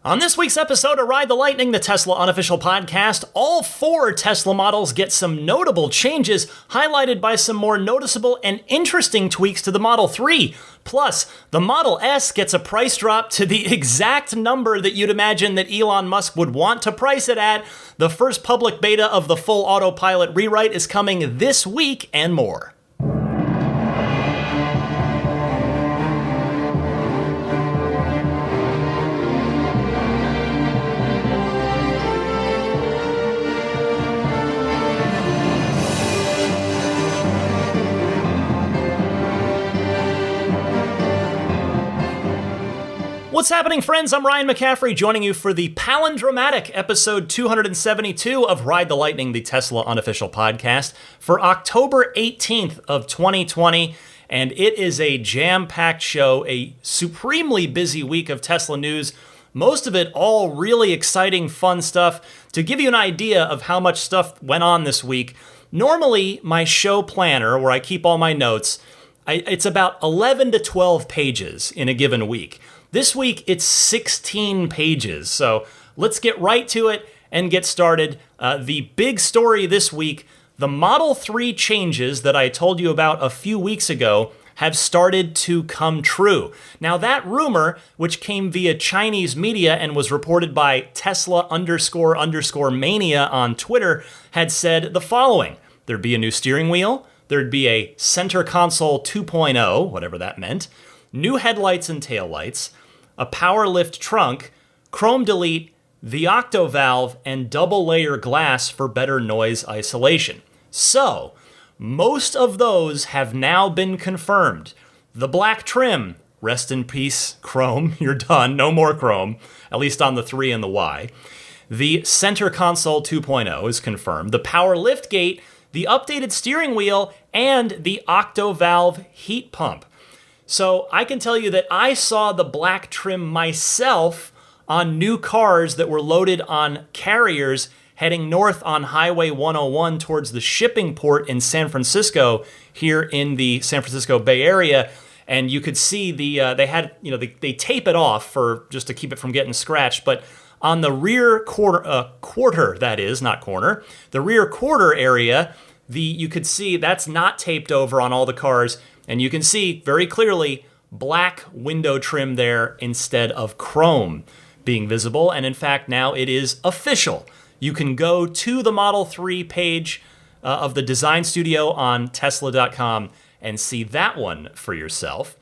On this week's episode of Ride the Lightning, the Tesla unofficial podcast, all 4 Tesla models get some notable changes, highlighted by some more noticeable and interesting tweaks to the Model 3. Plus, the Model S gets a price drop to the exact number that you'd imagine that Elon Musk would want to price it at. The first public beta of the full Autopilot rewrite is coming this week, and more. What's happening, friends? I'm Ryan McCaffrey, joining you for the palindromatic episode 272 of Ride the Lightning, the Tesla unofficial podcast, for October 18th of 2020. And it is a jam-packed show, a supremely busy week of Tesla news, most of it all really exciting, fun stuff. To give you an idea of how much stuff went on this week, normally my show planner, where I keep all my notes, it's about 11 to 12 pages in a given week. This week, it's 16 pages, so let's get right to it and get started. The big story this week, the Model 3 changes that I told you about a few weeks ago have started to come true. Now, that rumor, which came via Chinese media and was reported by Tesla__mania on Twitter, had said the following. There'd be a new steering wheel, there'd be a center console 2.0, whatever that meant, new headlights and taillights, a power lift trunk, chrome delete, the octo valve, and double layer glass for better noise isolation. So, most of those have now been confirmed. The black trim, rest in peace, chrome, you're done, no more chrome, at least on the 3 and the Y. The center console 2.0 is confirmed. The power lift gate, the updated steering wheel, and the octo valve heat pump. So I can tell you that I saw the black trim myself on new cars that were loaded on carriers heading north on Highway 101 towards the shipping port in San Francisco, here in the San Francisco Bay Area. And you could see they tape it off for just to keep it from getting scratched. But on the rear quarter, that is, not corner, the rear quarter area, you could see that's not taped over on all the cars. And you can see very clearly black window trim there instead of chrome being visible. And in fact, now it is official. You can go to the Model 3 page of the design studio on Tesla.com and see that one for yourself.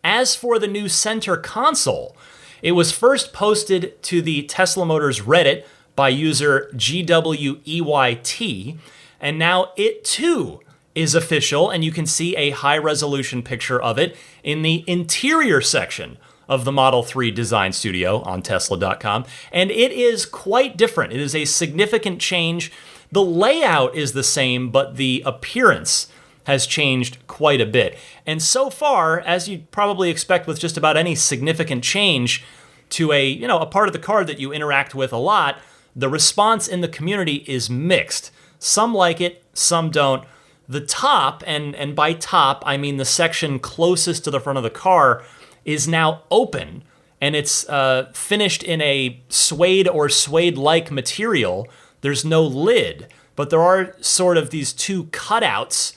As for the new center console, it was first posted to the Tesla Motors Reddit by user GWEYT, and now it too is official, and you can see a high-resolution picture of it in the interior section of the Model 3 Design Studio on Tesla.com, and it is quite different. It is a significant change. The layout is the same, but the appearance has changed quite a bit. And so far, as you'd probably expect with just about any significant change to a part of the car that you interact with a lot, the response in the community is mixed. Some like it, some don't. The top, and by top, I mean the section closest to the front of the car, is now open, and it's finished in a suede or suede-like material. There's no lid, but there are sort of these 2 cutouts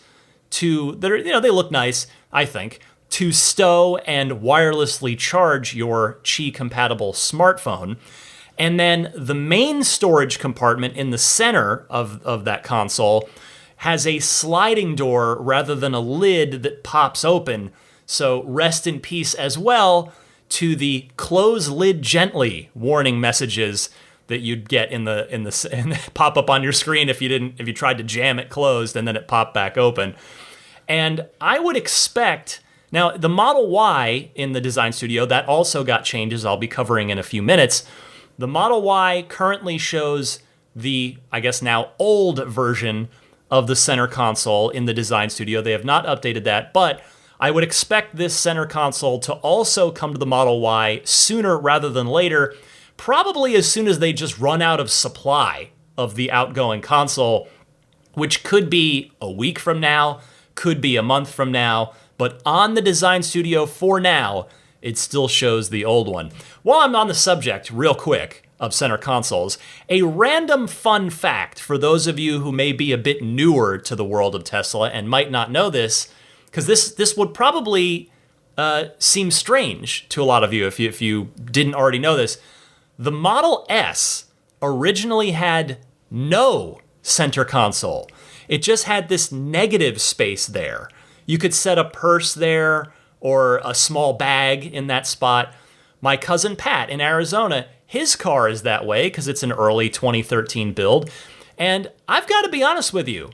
they look nice, I think, to stow and wirelessly charge your Qi-compatible smartphone. And then the main storage compartment in the center of that console has a sliding door rather than a lid that pops open. So rest in peace as well to the close lid gently warning messages that you'd get in the pop up on your screen if you tried to jam it closed and then it popped back open. And I would expect now the Model Y in the design studio, that also got changes I'll be covering in a few minutes. The Model Y currently shows the, I guess now, old version of the center console in the design studio. They have not updated that, but I would expect this center console to also come to the Model Y sooner rather than later, probably as soon as they just run out of supply of the outgoing console, which could be a week from now, could be a month from now, but on the design studio for now, it still shows the old one. While I'm on the subject, real quick, of center consoles, a random fun fact for those of you who may be a bit newer to the world of Tesla and might not know this, because this would probably seem strange to a lot of you if you didn't already know this. The Model S originally had no center console. It just had this negative space there. You could set a purse there or a small bag in that spot. My cousin Pat in Arizona, his car is that way because it's an early 2013 build. And I've got to be honest with you,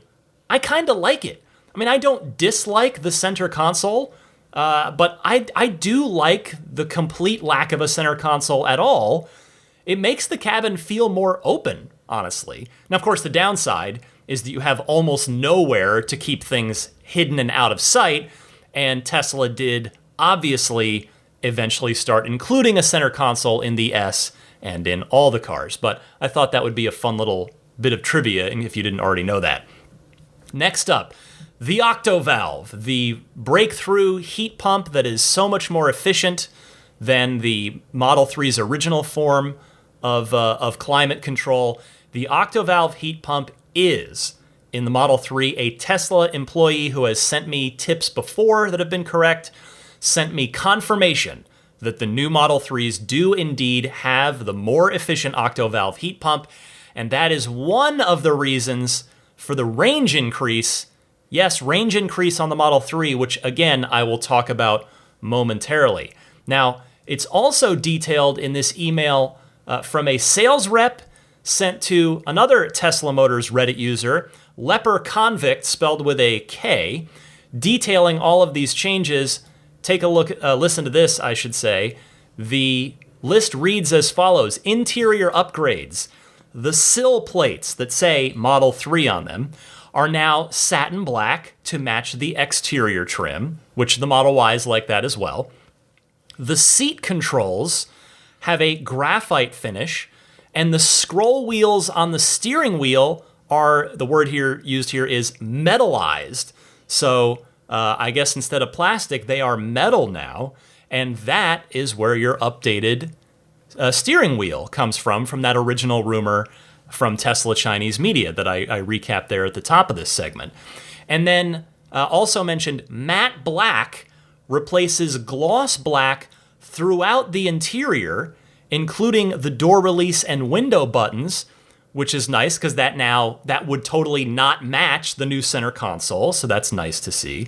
I kind of like it. I mean, I don't dislike the center console, but I do like the complete lack of a center console at all. It makes the cabin feel more open, honestly. Now, of course, the downside is that you have almost nowhere to keep things hidden and out of sight, and Tesla did obviously eventually start including a center console in the S and in all the cars, but I thought that would be a fun little bit of trivia if you didn't already know that. Next up, the Octovalve, the breakthrough heat pump that is so much more efficient than the Model 3's original form of climate control. The Octovalve heat pump is, in the Model 3, a Tesla employee who has sent me tips before that have been correct, sent me confirmation that the new Model 3s do indeed have the more efficient Octovalve heat pump, and that is one of the reasons for the range increase. Yes, range increase on the Model 3, which again, I will talk about momentarily. Now, it's also detailed in this email from a sales rep sent to another Tesla Motors Reddit user, Leper Convict, spelled with a K, detailing all of these changes. Take a look, listen to this, I should say. The list reads as follows: interior upgrades. The sill plates that say Model 3 on them are now satin black to match the exterior trim, which the Model Y is like that as well. The seat controls have a graphite finish, and the scroll wheels on the steering wheel are, the word here used here is metallized. So I guess instead of plastic, they are metal now, and that is where your updated steering wheel comes from that original rumor from Tesla Chinese media that I recapped there at the top of this segment. And then also mentioned matte black replaces gloss black throughout the interior, including the door release and window buttons, which is nice because that would totally not match the new center console, so that's nice to see.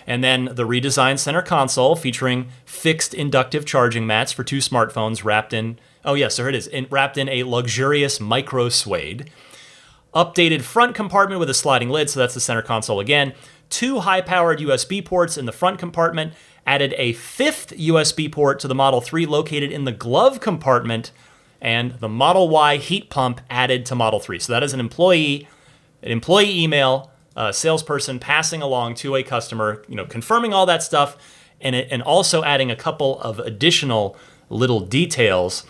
And then the redesigned center console featuring fixed inductive charging mats for 2 smartphones wrapped in, oh yes, there it is, wrapped in a luxurious micro suede. Updated front compartment with a sliding lid, so that's the center console again. 2 high-powered USB ports in the front compartment. Added a 5th USB port to the Model 3 located in the glove compartment, and the Model Y heat pump added to Model 3. So that is an employee email, a salesperson passing along to a customer, confirming all that stuff, and also adding a couple of additional little details.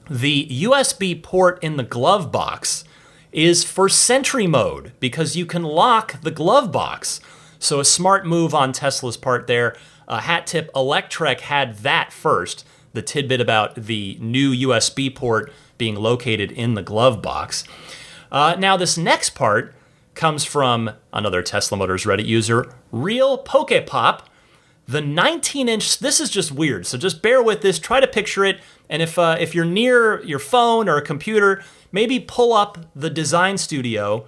The USB port in the glove box is for Sentry mode because you can lock the glove box. So a smart move on Tesla's part there. Hat tip, Electrek had that first, the tidbit about the new USB port being located in the glove box. Now this next part comes from another Tesla Motors Reddit user, Real Pokepop. The 19-inch, this is just weird, so just bear with this, try to picture it, and if you're near your phone or a computer, maybe pull up the Design Studio,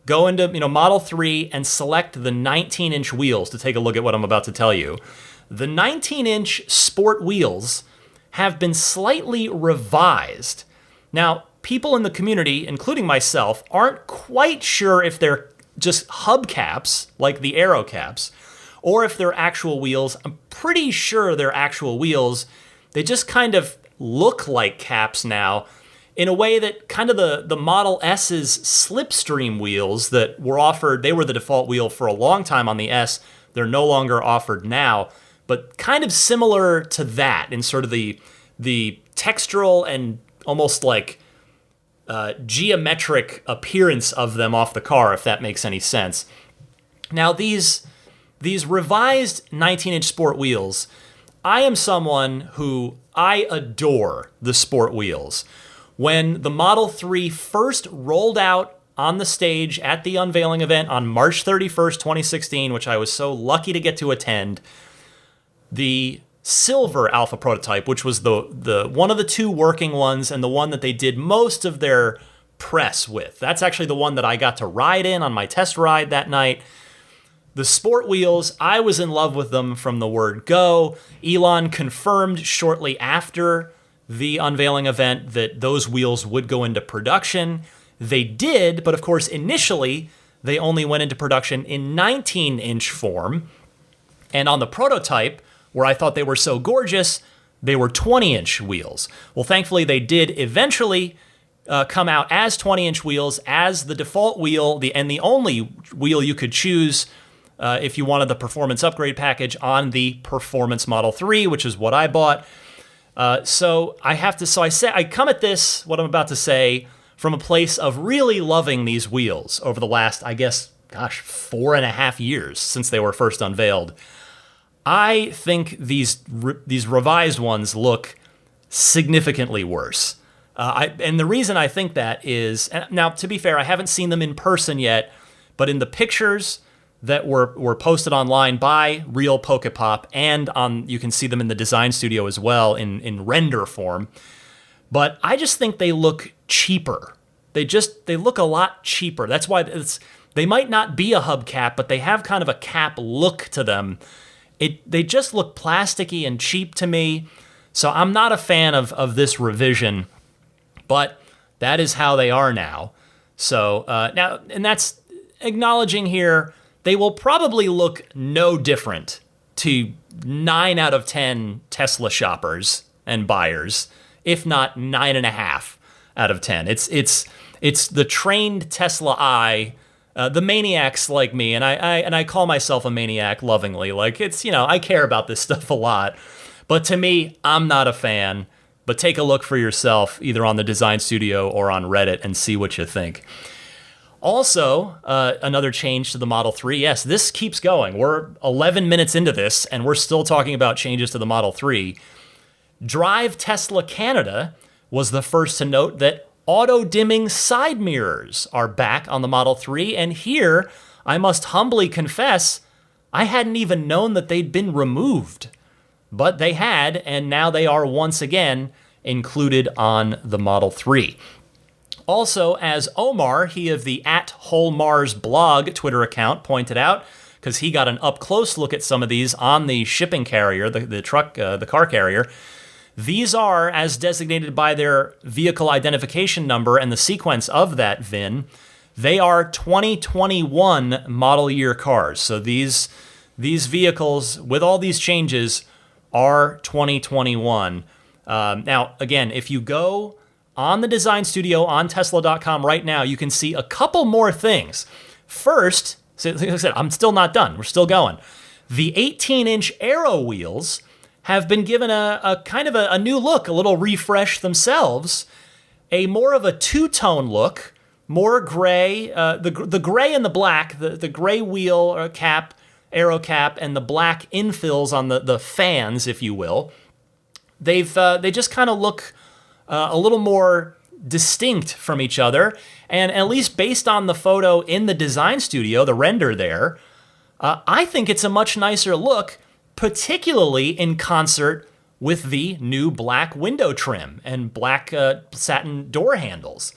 go into Model 3 and select the 19-inch wheels to take a look at what I'm about to tell you. The 19-inch sport wheels have been slightly revised. Now, people in the community, including myself, aren't quite sure if they're just hubcaps, like the aero caps, or if they're actual wheels. I'm pretty sure they're actual wheels. They just kind of look like caps now, in a way that kind of the Model S's slipstream wheels that were offered, they were the default wheel for a long time on the S. They're no longer offered now, but kind of similar to that in sort of the textural and almost like geometric appearance of them off the car, if that makes any sense. Now, these revised 19-inch sport wheels, I am someone who I adore the sport wheels. When the Model 3 first rolled out on the stage at the unveiling event on March 31st, 2016, which I was so lucky to get to attend, the silver alpha prototype, which was the one of the two working ones and the one that they did most of their press with. That's actually the one that I got to ride in on my test ride that night. The sport wheels, I was in love with them from the word go. Elon confirmed shortly after the unveiling event that those wheels would go into production. They did, but of course, initially, they only went into production in 19-inch form. And on the prototype, where I thought they were so gorgeous, they were 20-inch wheels. Well, thankfully, they did eventually come out as 20-inch wheels, as the default wheel, and the only wheel you could choose if you wanted the performance upgrade package on the Performance Model 3, which is what I bought. So I come at this, what I'm about to say, from a place of really loving these wheels over the last, 4.5 years since they were first unveiled. I think these revised ones look significantly worse. And the reason I think that is, now to be fair, I haven't seen them in person yet, but in the pictures that were posted online by Real Pokepop, and you can see them in the design studio as well in render form. But I just think they look cheaper. They look a lot cheaper. That's why they might not be a hubcap, but they have kind of a cap look to them. They just look plasticky and cheap to me. So I'm not a fan of this revision, but that is how they are now. So now, and that's acknowledging here, they will probably look no different to 9 out of 10 Tesla shoppers and buyers, if not 9.5 out of 10. It's the trained Tesla eye, the maniacs like me, and I call myself a maniac lovingly. Like, it's, I care about this stuff a lot, but to me, I'm not a fan. But take a look for yourself, either on the Design Studio or on Reddit, and see what you think. Also, another change to the Model 3. Yes, this keeps going. We're 11 minutes into this, and we're still talking about changes to the Model 3. Drive Tesla Canada was the first to note that auto-dimming side mirrors are back on the Model 3, and here, I must humbly confess, I hadn't even known that they'd been removed. But they had, and now they are once again included on the Model 3. Also, as Omar, he of the @WholeMars blog Twitter account, pointed out, because he got an up-close look at some of these on the shipping carrier, the car carrier, these are, as designated by their vehicle identification number and the sequence of that VIN, they are 2021 model year cars. So these vehicles, with all these changes, are 2021. Now, again, if you go on the Design Studio on Tesla.com right now, you can see a couple more things. First, so like I said, I'm still not done. We're still going. The 18-inch Aero wheels have been given a kind of a new look, a little refresh themselves, a more of a two-tone look, more gray, the gray and the black, the gray wheel cap, Aero cap, and the black infills on the fans, if you will. They just kind of look a little more distinct from each other, and at least based on the photo in the Design Studio, the render there, I think it's a much nicer look, particularly in concert with the new black window trim and black satin door handles.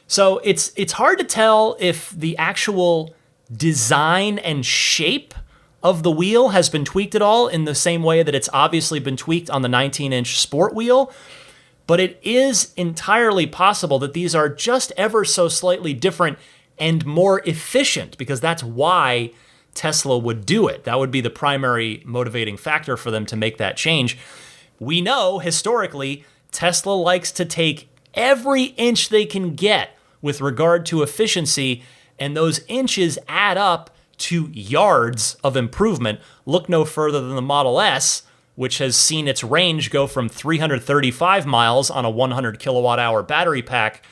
So it's hard to tell if the actual design and shape of the wheel has been tweaked at all in the same way that it's obviously been tweaked on the 19-inch sport wheel. But it is entirely possible that these are just ever so slightly different and more efficient, because that's why Tesla would do it. That would be the primary motivating factor for them to make that change. We know, historically, Tesla likes to take every inch they can get with regard to efficiency, and those inches add up to yards of improvement. Look no further than the Model S, which has seen its range go from 335 miles on a 100 kilowatt hour battery pack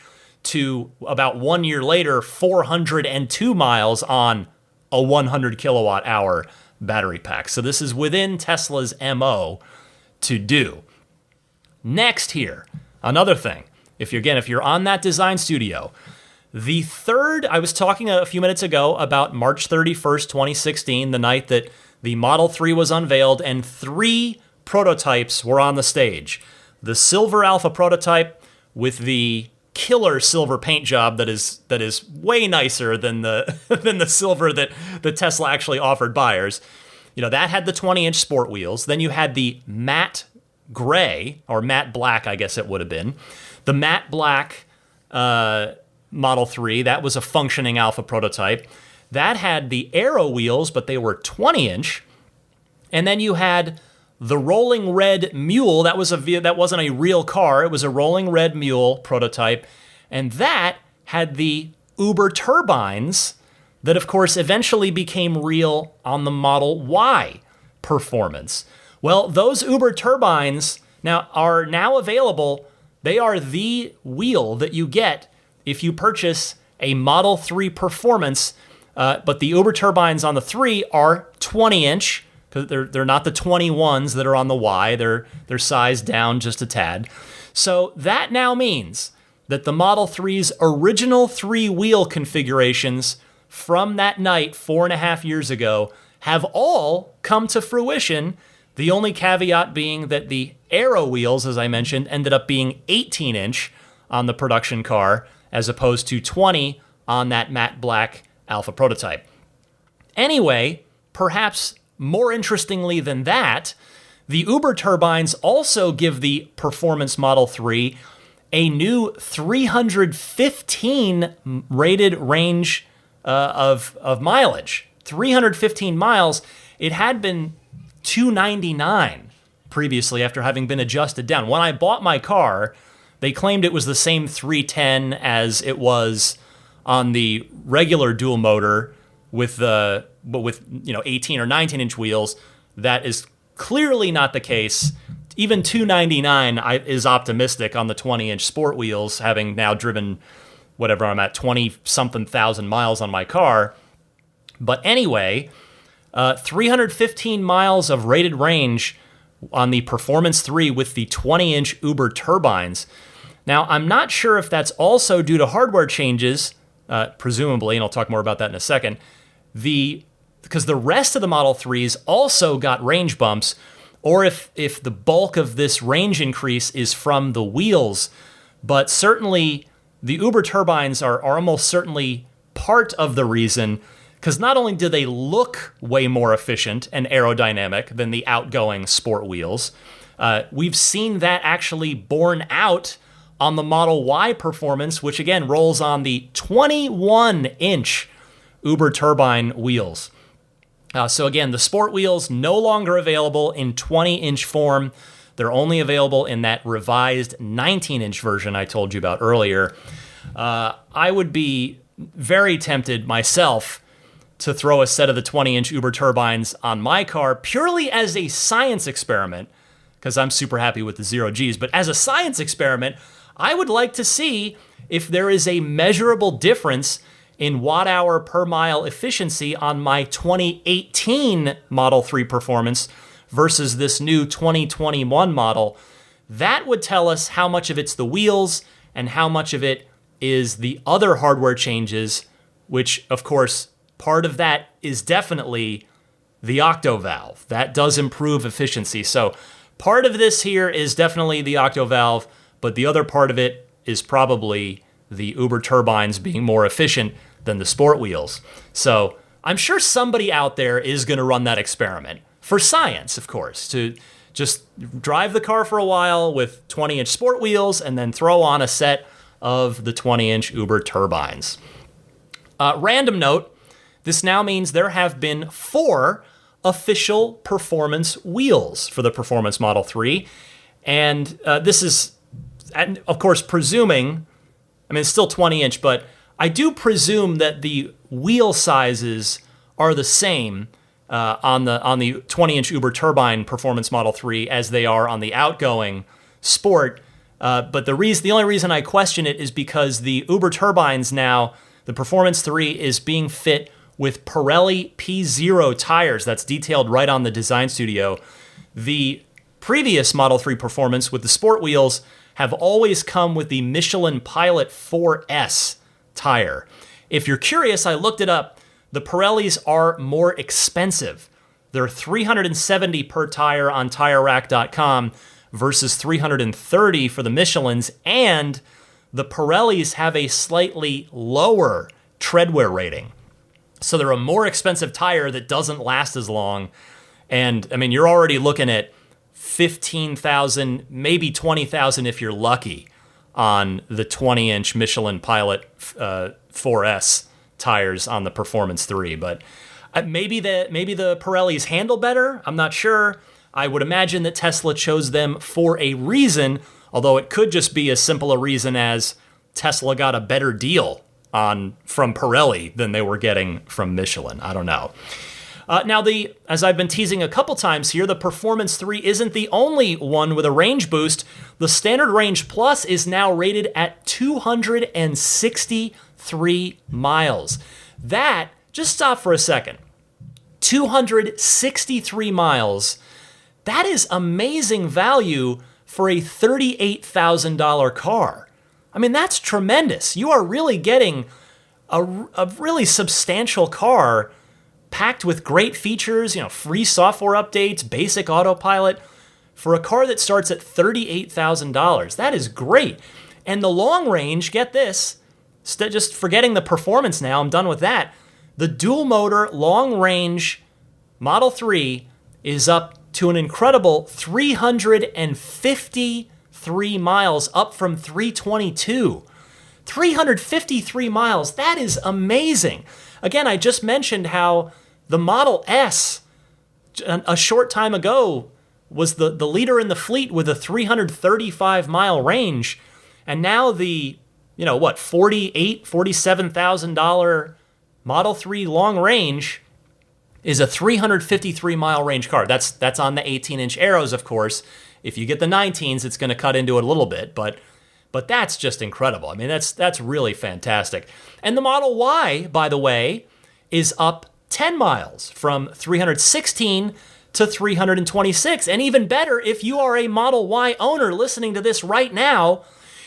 to about 1 year later, 402 miles on a 100 kilowatt hour battery pack. So this is within Tesla's MO to do. Next here, another thing. If you're on that design studio, the third, I was talking a few minutes ago about March 31st, 2016, the night that the Model 3 was unveiled and 3 prototypes were on the stage. The silver alpha prototype with the killer silver paint job that is way nicer than the than the silver that the Tesla actually offered buyers. That had the 20-inch sport wheels. Then you had the matte gray, or matte black, I guess it would have been. The matte black Model 3, that was a functioning alpha prototype. That had the aero wheels, but they were 20-inch. And then you had the rolling red mule. That wasn't a real car. It was a rolling red mule prototype. And that had the Uber turbines that, of course, eventually became real on the Model Y performance. Well, those Uber turbines are now available. They are the wheel that you get if you purchase a Model 3 Performance, but the Uber turbines on the 3 are 20-inch, because they're not the 21s that are on the Y. They're sized down just a tad. So that now means that the Model 3's original 3-wheel configurations from that night 4.5 years ago have all come to fruition. The only caveat being that the aero wheels, as I mentioned, ended up being 18-inch on the production car, as opposed to 20 on that matte black alpha prototype. Anyway, perhaps more interestingly than that, the Uber turbines also give the Performance Model 3 a new 315 rated range of mileage. 315 miles. It had been 299 previously after having been adjusted down. When I bought my car, they claimed it was the same 310 as it was on the regular dual motor with 18 or 19-inch wheels. That is clearly not the case. Even 299 is optimistic on the 20-inch sport wheels, having now driven whatever I'm at, 20-something thousand miles on my car. But anyway, 315 miles of rated range on the Performance 3 with the 20-inch Uber turbines. Now, I'm not sure if that's also due to hardware changes, presumably, and I'll talk more about that in a second, because the rest of the Model 3s also got range bumps, or if the bulk of this range increase is from the wheels. But certainly, the Uber turbines are almost certainly part of the reason, because not only do they look way more efficient and aerodynamic than the outgoing sport wheels, we've seen that actually borne out on the Model Y Performance, which again rolls on the 21-inch Uber turbine wheels. So again, the sport wheels no longer available in 20-inch form. They're only available in that revised 19-inch version I told you about earlier. I would be very tempted myself to throw a set of the 20-inch Uber turbines on my car purely as a science experiment, because I'm super happy with the 0Gs. But as a science experiment, I would like to see if there is a measurable difference in watt-hour per mile efficiency on my 2018 Model 3 Performance versus this new 2021 model. That would tell us how much of it's the wheels and how much of it is the other hardware changes, which, of course, part of that is definitely the octo valve. That does improve efficiency. So part of this here is definitely the octo valve, but the other part of it is probably the Uber turbines being more efficient than the sport wheels. So I'm sure somebody out there is going to run that experiment for science, of course, to just drive the car for a while with 20-inch sport wheels and then throw on a set of the 20-inch Uber turbines. Random note, this now means there have been 4 official performance wheels for the Performance Model 3. And this is, of course, presuming, it's still 20-inch, but I do presume that the wheel sizes are the same on the 20-inch Uber turbine Performance Model 3 as they are on the outgoing Sport. But the only reason I question it is because the Uber turbines now, the Performance 3 is being fit with Pirelli P0 tires. That's detailed right on the design studio. The previous Model 3 Performance with the sport wheels have always come with the Michelin Pilot 4S tire. If you're curious, I looked it up. The Pirellis are more expensive. They're $370 per tire on TireRack.com versus $330 for the Michelins, and the Pirellis have a slightly lower treadwear rating. So they're a more expensive tire that doesn't last as long. And I mean, you're already looking at $15,000, maybe $20,000 if you're lucky on the 20-inch Michelin Pilot 4S tires on the Performance 3. But maybe the Pirellis handle better. I'm not sure. I would imagine that Tesla chose them for a reason, although it could just be as simple a reason as Tesla got a better deal from Pirelli than they were getting from Michelin. I don't know. Now, as I've been teasing a couple times here, the Performance 3 isn't the only one with a range boost. The Standard Range Plus is now rated at 263 miles. That, just stop for a second. 263 miles. That is amazing value for a $38,000 car. I mean, that's tremendous. You are really getting a really substantial car packed with great features, free software updates, basic autopilot, for a car that starts at $38,000. That is great. And the long range, get this, just forgetting the performance now, I'm done with that. The dual motor long range Model 3 is up to an incredible 353 miles, up from 322. 353 miles, that is amazing. Again, I just mentioned how the Model S, a short time ago, was the leader in the fleet with a 335-mile range. And now the, $47,000 Model 3 long range is a 353-mile range car. That's on the 18-inch Aeros, of course. If you get the 19s, it's going to cut into it a little bit, but that's just incredible. I mean, that's really fantastic. And the Model Y, by the way, is up 10 miles from 316 to 326. And even better, if you are a Model Y owner listening to this right now,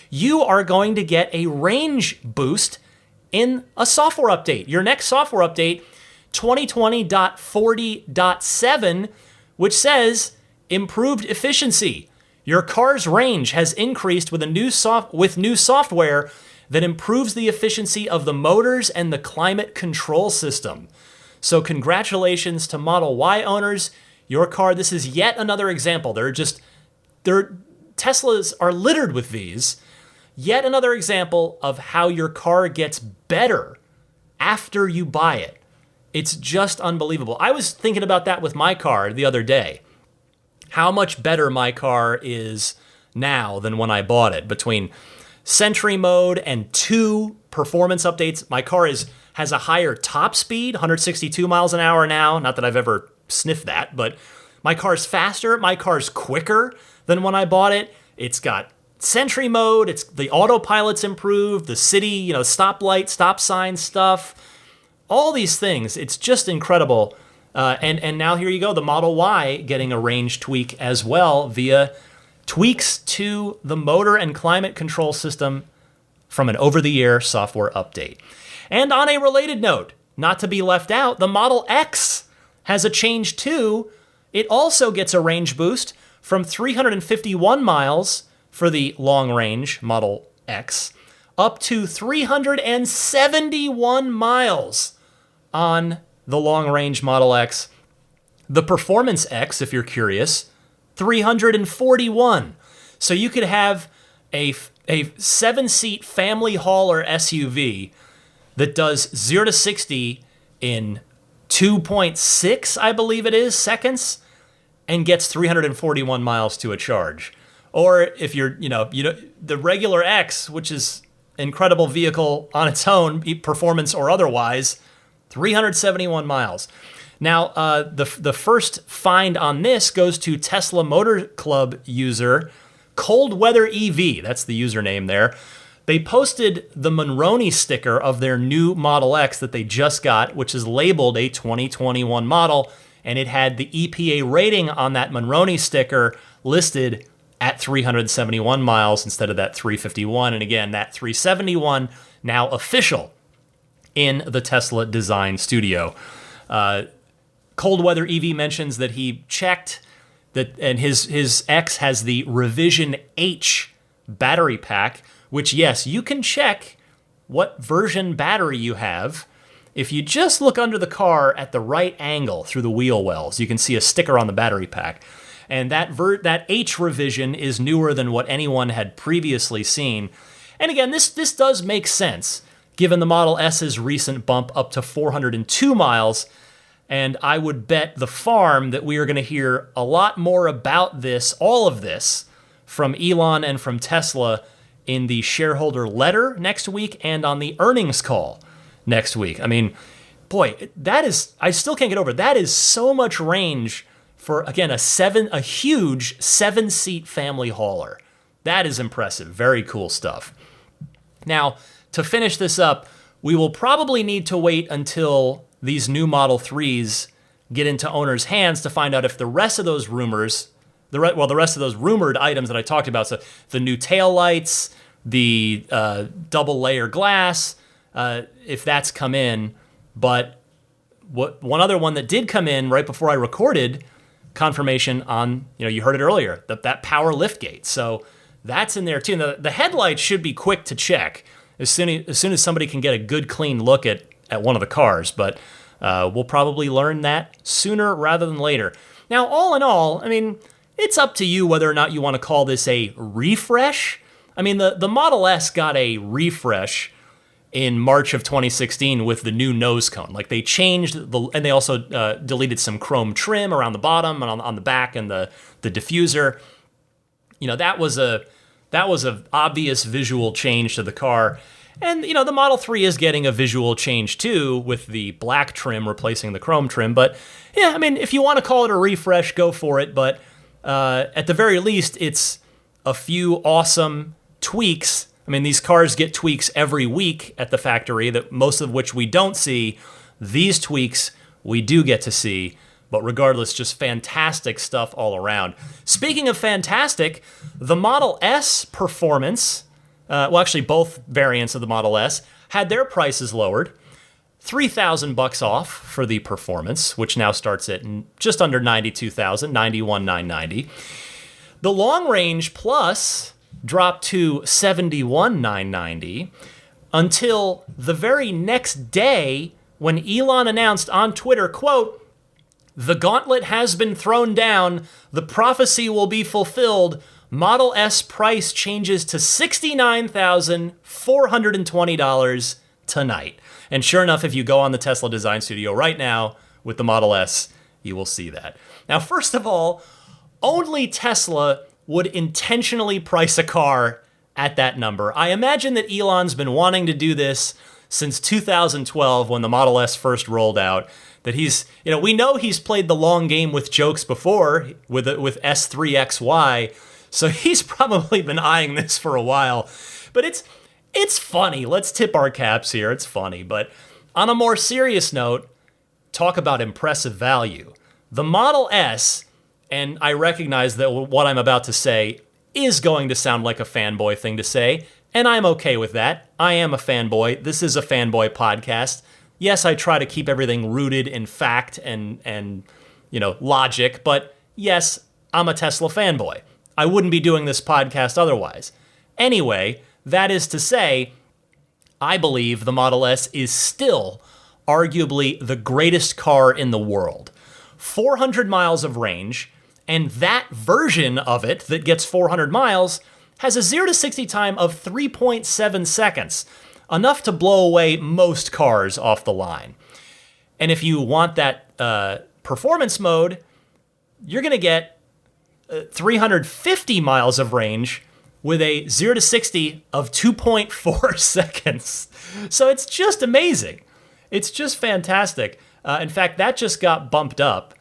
you are going to get a range boost in a software update. Your next software update, 2020.40.7, which says improved efficiency. Your car's range has increased with new software that improves the efficiency of the motors and the climate control system. So congratulations to Model Y owners. Your car, this is yet another example. Teslas are littered with these. Yet another example of how your car gets better after you buy it. It's just unbelievable. I was thinking about that with my car the other day. How much better my car is now than when I bought it. Between Sentry mode and 2 performance updates, my car has a higher top speed, 162 miles an hour now. Not that I've ever sniffed that, but my car's faster. My car's quicker than when I bought it. It's got Sentry mode. It's the autopilot's improved. The city, stoplight, stop sign stuff. All these things. It's just incredible. And now here you go, the Model Y getting a range tweak as well via tweaks to the motor and climate control system from an over-the-air software update. And on a related note, not to be left out, the Model X has a change too. It also gets a range boost from 351 miles for the long-range Model X up to 371 miles on the long-range Model X. The Performance X, if you're curious, 341. So you could have a 7-seat family hauler SUV that does 0 to 60 in 2.6, I believe it is, seconds, and gets 341 miles to a charge. Or if you're, the regular X, which is an incredible vehicle on its own, performance or otherwise, 371 miles. Now, the first find on this goes to Tesla Motor Club user Cold Weather EV. That's the username there. They posted the Monroney sticker of their new Model X that they just got, which is labeled a 2021 model. and it had the EPA rating on that Monroney sticker listed at 371 miles instead of that 351. And again, that 371 now official in the Tesla design studio. Cold Weather EV mentions that he checked that, and his X has the Revision H battery pack, which, yes, you can check what version battery you have. If you just look under the car at the right angle through the wheel wells, you can see a sticker on the battery pack. And that H revision is newer than what anyone had previously seen. And again, this does make sense, given the Model S's recent bump up to 402 miles. And I would bet the farm that we are going to hear a lot more about this, all of this, from Elon and from Tesla in the shareholder letter next week and on the earnings call next week. I mean, boy, I still can't get over it. That is so much range for, again, a huge 7-seat family hauler. That is impressive. Very cool stuff. Now, to finish this up, we will probably need to wait until these new Model 3s get into owners' hands to find out if the rest of those rumors, the rest of those rumored items that I talked about, so the new taillights, the double layer glass, if that's come in. But one other one that did come in right before I recorded, confirmation on, you heard it earlier, that power liftgate. So that's in there too. And the headlights should be quick to check as soon as somebody can get a good clean look at one of the cars. But we'll probably learn that sooner rather than later. Now, all in all, I mean, it's up to you whether or not you want to call this a refresh. I mean, the Model S got a refresh in March of 2016 with the new nose cone. Like, they changed and they also deleted some chrome trim around the bottom and on the back and the diffuser. That was a obvious visual change to the car. And, the Model 3 is getting a visual change too, with the black trim replacing the chrome trim. But yeah, I mean, if you want to call it a refresh, go for it. But at the very least, it's a few awesome tweaks. I mean, these cars get tweaks every week at the factory, that most of which we don't see. These tweaks we do get to see. But regardless, just fantastic stuff all around. Speaking of fantastic, the Model S performance, actually both variants of the Model S, had their prices lowered. $3,000 off for the performance, which now starts at just under $92,000, $91,990. The long range plus dropped to $71,990 until the very next day when Elon announced on Twitter, quote, "The gauntlet has been thrown down. The prophecy will be fulfilled. Model S price changes to $69,420 tonight." And sure enough, if you go on the Tesla Design Studio right now with the Model S, you will see that. Now, first of all, only Tesla would intentionally price a car at that number. I imagine that Elon's been wanting to do this since 2012 when the Model S first rolled out. That we know he's played the long game with jokes before with S3XY, so he's probably been eyeing this for a while. But it's funny. Let's tip our caps here. It's funny. But on a more serious note, talk about impressive value. The Model S, and I recognize that what I'm about to say is going to sound like a fanboy thing to say, and I'm okay with that. I am a fanboy. This is a fanboy podcast. Yes, I try to keep everything rooted in fact and logic, but yes, I'm a Tesla fanboy. I wouldn't be doing this podcast otherwise. Anyway, that is to say, I believe the Model S is still arguably the greatest car in the world. 400 miles of range, and that version of it that gets 400 miles has a 0 to 60 time of 3.7 seconds, enough to blow away most cars off the line. And if you want that performance mode, you're going to get 350 miles of range with a 0 to 60 of 2.4 seconds. So it's just amazing. It's just fantastic. In fact, that just got bumped up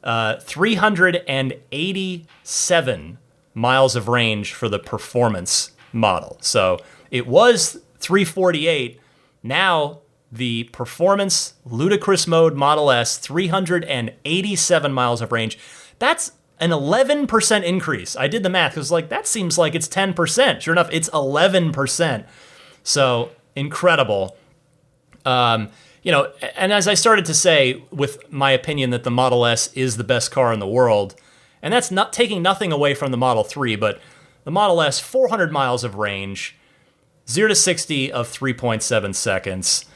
387 miles of range for the performance model. So it was 348. Now the performance ludicrous mode Model S, 387 miles of range. That's an 11% increase. I did the math because that seems like it's 10%. Sure enough, it's 11%. So incredible. And as I started to say with my opinion that the Model S is the best car in the world, and that's not taking nothing away from the Model 3, but the Model S, 400 miles of range, 0 to 60 of 3.7 seconds.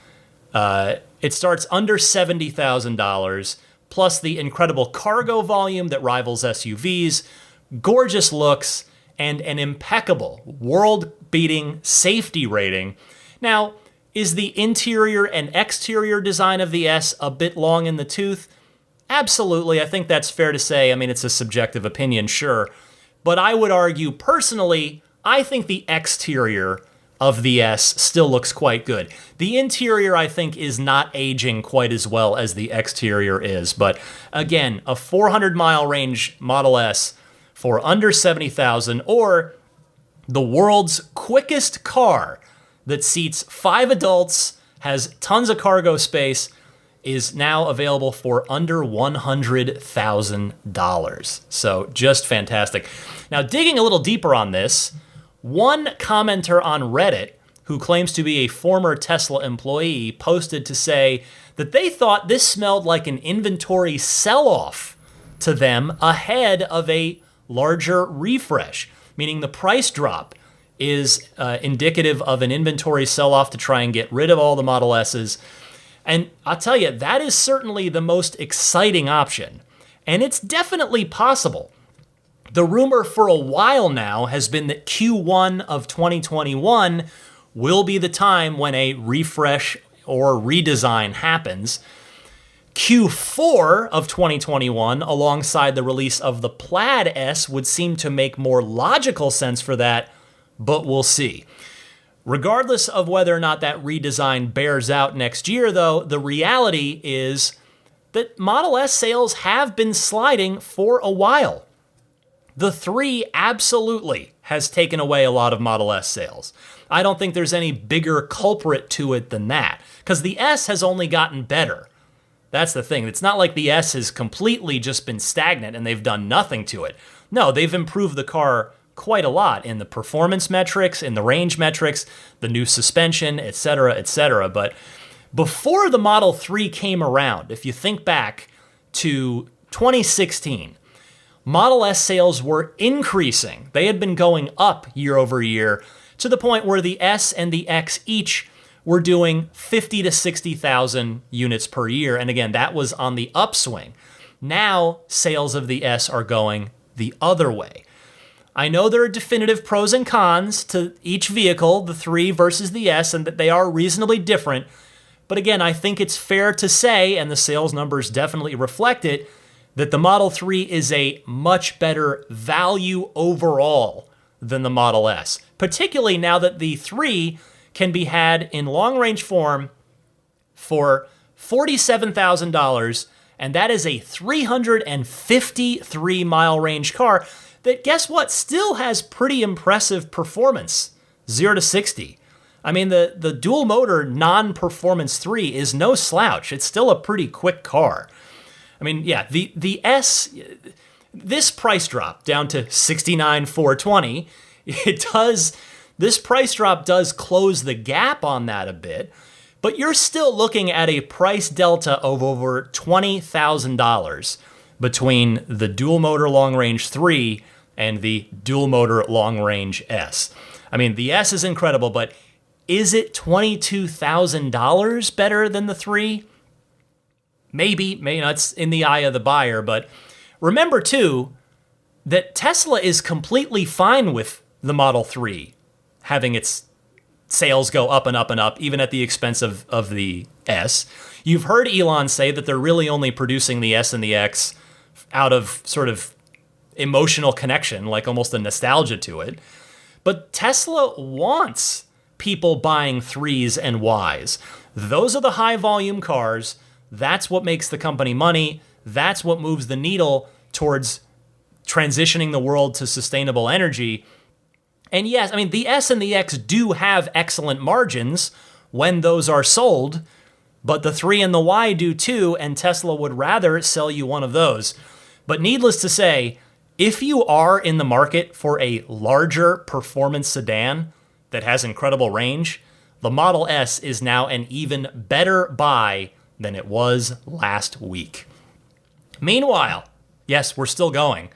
It starts under $70,000, plus the incredible cargo volume that rivals SUVs, gorgeous looks, and an impeccable, world-beating safety rating. Now, is the interior and exterior design of the S a bit long in the tooth? Absolutely, I think that's fair to say. I mean, it's a subjective opinion, sure. But I would argue, personally, I think the exterior of the S still looks quite good. The interior, I think, is not aging quite as well as the exterior is. But again, a 400-mile range Model S for under $70,000, or the world's quickest car that seats 5 adults, has tons of cargo space, is now available for under $100,000. So just fantastic. Now, digging a little deeper on this, one commenter on Reddit, who claims to be a former Tesla employee, posted to say that they thought this smelled like an inventory sell-off to them ahead of a larger refresh, meaning the price drop is indicative of an inventory sell-off to try and get rid of all the Model S's. And I'll tell you, that is certainly the most exciting option. And it's definitely possible. The rumor for a while now has been that Q1 of 2021 will be the time when a refresh or redesign happens. Q4 of 2021, alongside the release of the Plaid S, would seem to make more logical sense for that, but we'll see. Regardless of whether or not that redesign bears out next year, though, the reality is that Model S sales have been sliding for a while. The 3 absolutely has taken away a lot of Model S sales. I don't think there's any bigger culprit to it than that, because the S has only gotten better. That's the thing. It's not like the S has completely just been stagnant and they've done nothing to it. No, they've improved the car quite a lot in the performance metrics, in the range metrics, the new suspension, etc., etc. But before the Model 3 came around, if you think back to 2016, Model S sales were increasing. They had been going up year over year to the point where the S and the X each were doing 50 to 60,000 units per year. And again, that was on the upswing. Now, sales of the S are going the other way. I know there are definitive pros and cons to each vehicle, the 3 versus the S, and that they are reasonably different. But again, I think it's fair to say, and the sales numbers definitely reflect it, that the Model 3 is a much better value overall than the Model S, particularly now that the 3 can be had in long-range form for $47,000, and that is a 353-mile range car that, guess what, still has pretty impressive performance, 0 to 60. I mean, the dual-motor non-performance 3 is no slouch. It's still a pretty quick car. I mean, yeah, the S, this price drop down to $69,420, this price drop does close the gap on that a bit, but you're still looking at a price delta of over $20,000 between the dual-motor long-range 3 and the dual-motor long-range S. I mean, the S is incredible, but is it $22,000 better than the 3? Maybe not. It's in the eye of the buyer, but remember, too, that Tesla is completely fine with the Model 3 having its sales go up and up and up, even at the expense of the S. You've heard Elon say that they're really only producing the S and the X out of sort of emotional connection, like almost a nostalgia to it. But Tesla wants people buying 3s and Ys. Those are the high-volume cars. That's what makes the company money. That's what moves the needle towards transitioning the world to sustainable energy. And yes, I mean, the S and the X do have excellent margins when those are sold, But the 3 and the Y do too, and Tesla would rather sell you one of those. But needless to say, if you are in the market for a larger performance sedan that has incredible range, the Model S is now an even better buy than it was last week. Meanwhile, yes, we're still going.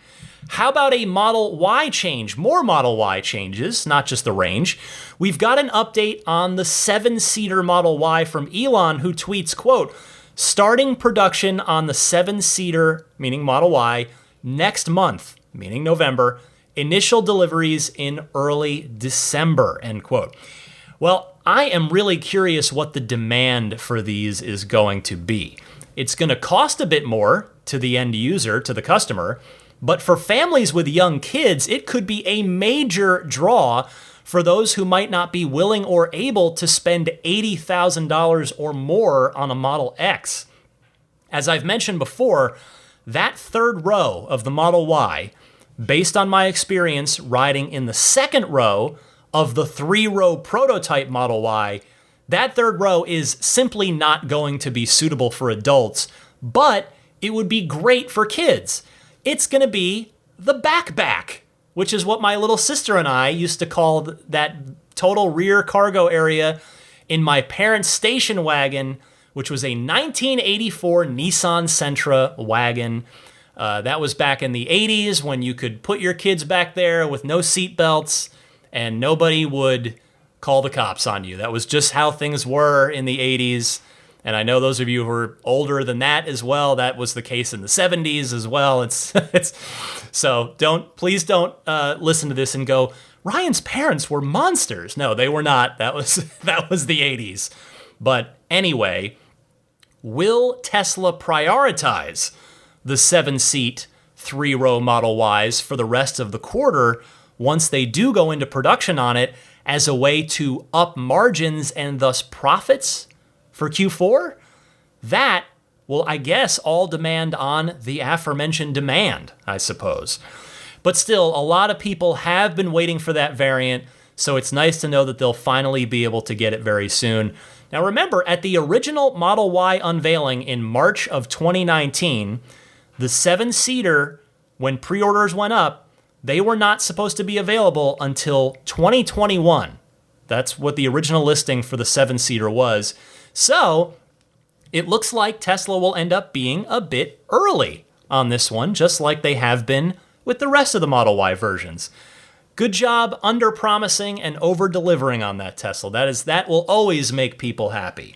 How about a Model Y change? More Model Y changes, not just the range. We've got an update on the 7-seater Model Y from Elon, who tweets, quote, starting production on the 7-seater, meaning Model Y, next month, meaning November, initial deliveries in early December, end quote. Well, I am really curious what the demand for these is going to be. It's going to cost a bit more to the end user, to the customer, but for families with young kids, it could be a major draw for those who might not be willing or able to spend $80,000 or more on a Model X. As I've mentioned before, that third row of the Model Y, based on my experience riding in the second row of the 3-row prototype Model Y, that third row is simply not going to be suitable for adults, but it would be great for kids. It's going to be the backpack, which is what my little sister and I used to call that total rear cargo area in my parents' station wagon, which was a 1984 Nissan Sentra wagon. That was back in the 80s when you could put your kids back there with no seat belts and nobody would call the cops on you. That was just how things were in the 80s. And I know those of you who are older than that as well, that was the case in the 70s as well. So please don't listen to this and go, Ryan's parents were monsters. No, they were not. That was the 80s. But anyway, will Tesla prioritize the 7-seat 3-row Model Ys for the rest of the quarter once they do go into production on it as a way to up margins and thus profits for Q4? That will, I guess, all demand on the aforementioned demand, I suppose. But still, a lot of people have been waiting for that variant, so it's nice to know that they'll finally be able to get it very soon. Now remember, at the original Model Y unveiling in March of 2019, the 7-seater, when pre-orders went up, they were not supposed to be available until 2021. That's what the original listing for the 7-seater was. So it looks like Tesla will end up being a bit early on this one, just like they have been with the rest of the Model Y versions. Good job under-promising and over-delivering on that, Tesla. That will always make people happy.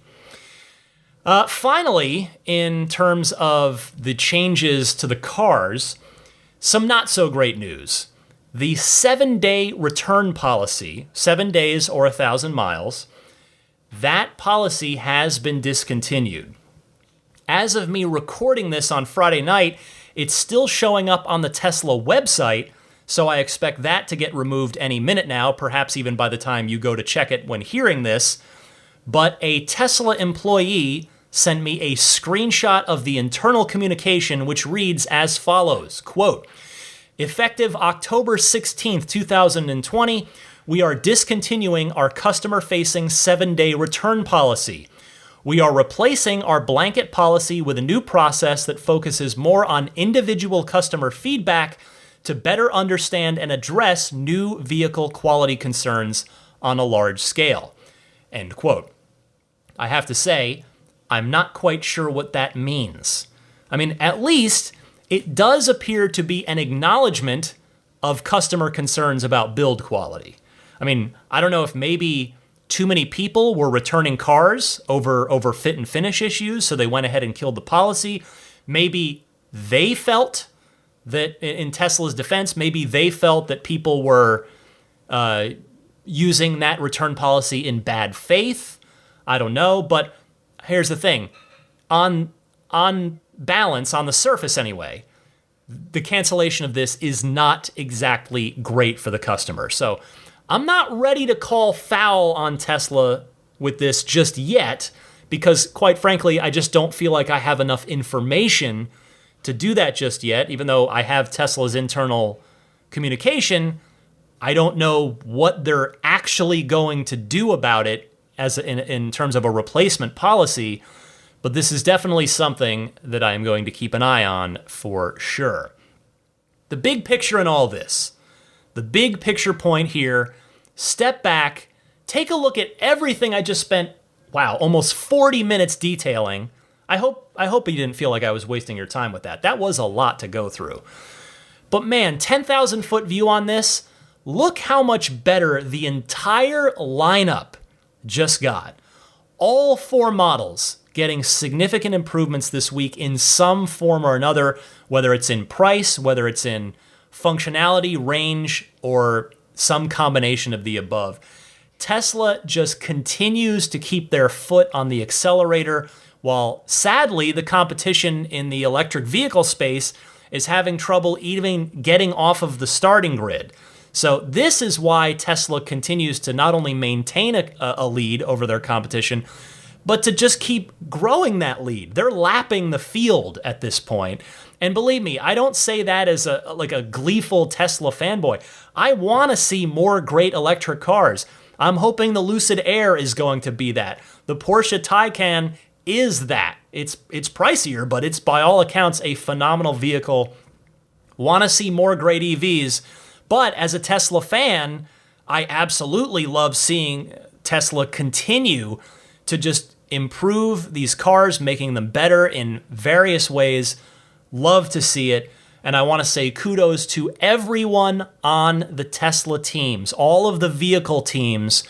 Finally, in terms of the changes to the cars, some not-so-great news. The 7-day return policy, 7 days or 1,000 miles, that policy has been discontinued. As of me recording this on Friday night, it's still showing up on the Tesla website, so I expect that to get removed any minute now, perhaps even by the time you go to check it when hearing this. But a Tesla employee sent me a screenshot of the internal communication, which reads as follows, quote, effective October 16th, 2020, we are discontinuing our customer-facing 7-day return policy. We are replacing our blanket policy with a new process that focuses more on individual customer feedback to better understand and address new vehicle quality concerns on a large scale. End quote. I have to say, I'm not quite sure what that means. I mean, at least it does appear to be an acknowledgement of customer concerns about build quality. I mean, I don't know if maybe too many people were returning cars over fit and finish issues, so they went ahead and killed the policy. Maybe they felt that, in Tesla's defense, maybe they felt that people were using that return policy in bad faith. I don't know, but here's the thing. On balance, on the surface anyway, the cancellation of this is not exactly great for the customer. So I'm not ready to call foul on Tesla with this just yet, because quite frankly, I just don't feel like I have enough information to do that just yet. Even though I have Tesla's internal communication, I don't know what they're actually going to do about it as in terms of a replacement policy. But this is definitely something that I am going to keep an eye on for sure. The big picture in all this, the big picture point here, step back, take a look at everything I just spent, almost 40 minutes detailing. I hope you didn't feel like I was wasting your time with that. That was a lot to go through. But man, 10,000 foot view on this, look how much better the entire lineup just got. All 4 models getting significant improvements this week in some form or another, whether it's in price, whether it's in functionality, range, or some combination of the above. Tesla just continues to keep their foot on the accelerator, while sadly the competition in the electric vehicle space is having trouble even getting off of the starting grid. So this is why Tesla continues to not only maintain a lead over their competition, but to just keep growing that lead. They're lapping the field at this point. And believe me, I don't say that as a gleeful Tesla fanboy. I want to see more great electric cars. I'm hoping the Lucid Air is going to be that. The Porsche Taycan is that. It's pricier, but it's by all accounts a phenomenal vehicle. Want to see more great EVs. But as a Tesla fan, I absolutely love seeing Tesla continue to just improve these cars, making them better in various ways. Love to see it. And I want to say kudos to everyone on the Tesla teams, all of the vehicle teams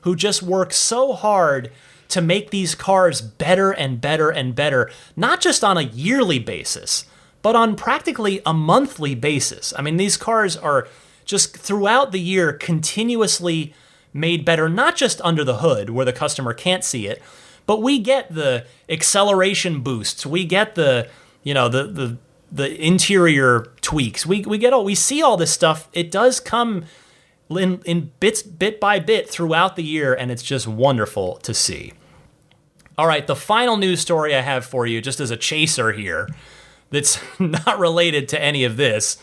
who just work so hard to make these cars better and better and better, not just on a yearly basis, but on practically a monthly basis. I mean, these cars are just throughout the year continuously made better, not just under the hood where the customer can't see it, but we get the acceleration boosts, we get the interior tweaks, we see all this stuff. It does come in bits, bit by bit throughout the year, and it's just wonderful to see. All right, the final news story I have for you, just as a chaser here, that's not related to any of this.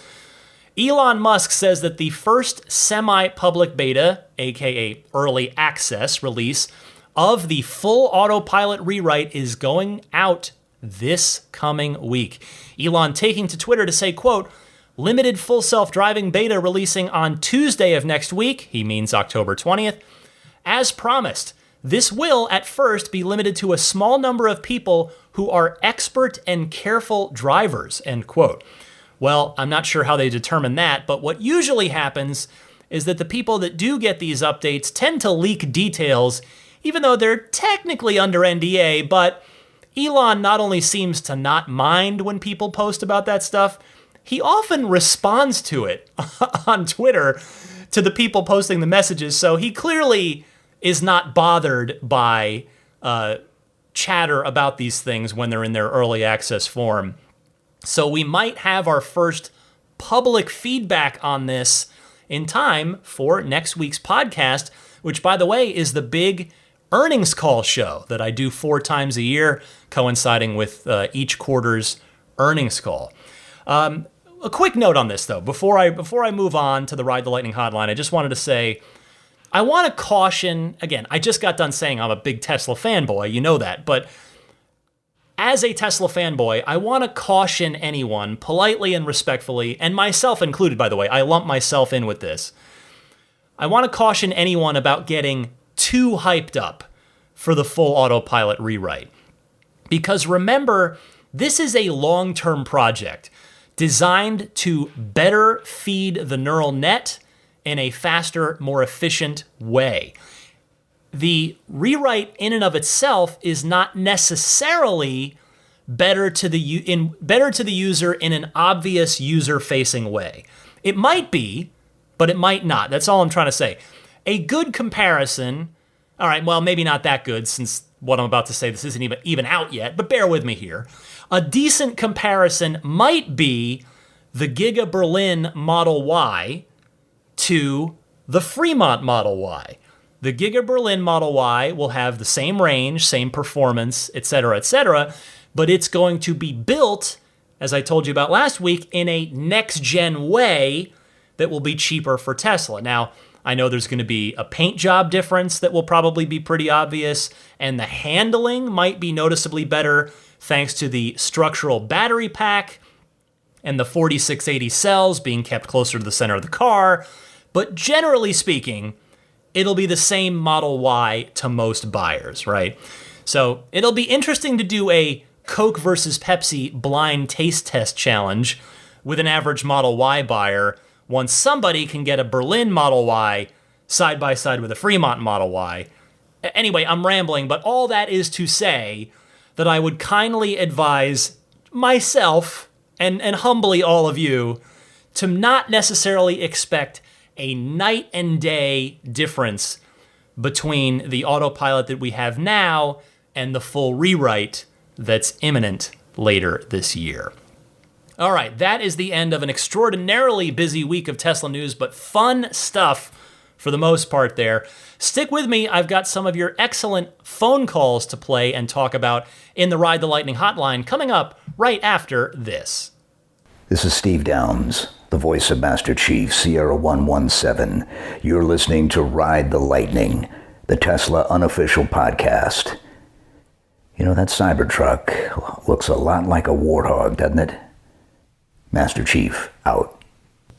Elon Musk says that the first semi-public beta, aka early access release, of the full Autopilot rewrite is going out this coming week. Elon taking to Twitter to say, quote, limited full self-driving beta releasing on Tuesday of next week, he means October 20th. As promised, this will at first be limited to a small number of people who are expert and careful drivers, end quote. Well, I'm not sure how they determine that, but what usually happens is that the people that do get these updates tend to leak details, even though they're technically under NDA, but Elon not only seems to not mind when people post about that stuff, he often responds to it on Twitter to the people posting the messages, so he clearly is not bothered by chatter about these things when they're in their early access form. So we might have our first public feedback on this in time for next week's podcast, which, by the way, is the big earnings call show that I do 4 times a year, coinciding with each quarter's earnings call. A quick note on this, though, before I move on to the Ride the Lightning hotline, I just wanted to say, I want to caution, again, I just got done saying I'm a big Tesla fanboy, you know that, but as a Tesla fanboy, I want to caution anyone politely and respectfully, and myself included, by the way, I lump myself in with this. I want to caution anyone about getting too hyped up for the full Autopilot rewrite. Because remember, this is a long-term project designed to better feed the neural net in a faster, more efficient way. The rewrite in and of itself is not necessarily better to the user in an obvious user-facing way. It might be, but it might not. That's all I'm trying to say. A good comparison, all right, well, maybe not that good since what I'm about to say, this isn't even out yet, but bear with me here. A decent comparison might be the Giga Berlin Model Y to the Fremont Model Y. The Giga Berlin Model Y will have the same range, same performance, etc., but it's going to be built, as I told you about last week, in a next-gen way that will be cheaper for Tesla. Now, I know there's going to be a paint job difference that will probably be pretty obvious, and the handling might be noticeably better thanks to the structural battery pack and the 4680 cells being kept closer to the center of the car. But generally speaking, it'll be the same Model Y to most buyers, right? So it'll be interesting to do a Coke versus Pepsi blind taste test challenge with an average Model Y buyer once somebody can get a Berlin Model Y side by side with a Fremont Model Y. Anyway, I'm rambling, but all that is to say that I would kindly advise myself and humbly all of you to not necessarily expect a night and day difference between the Autopilot that we have now and the full rewrite that's imminent later this year. All right, that is the end of an extraordinarily busy week of Tesla news, but fun stuff for the most part there. Stick with me. I've got some of your excellent phone calls to play and talk about in the Ride the Lightning hotline coming up right after this. This is Steve Downs, the voice of Master Chief, Sierra 117. You're listening to Ride the Lightning, the Tesla unofficial podcast. You know, that Cybertruck looks a lot like a warthog, doesn't it? Master Chief, out.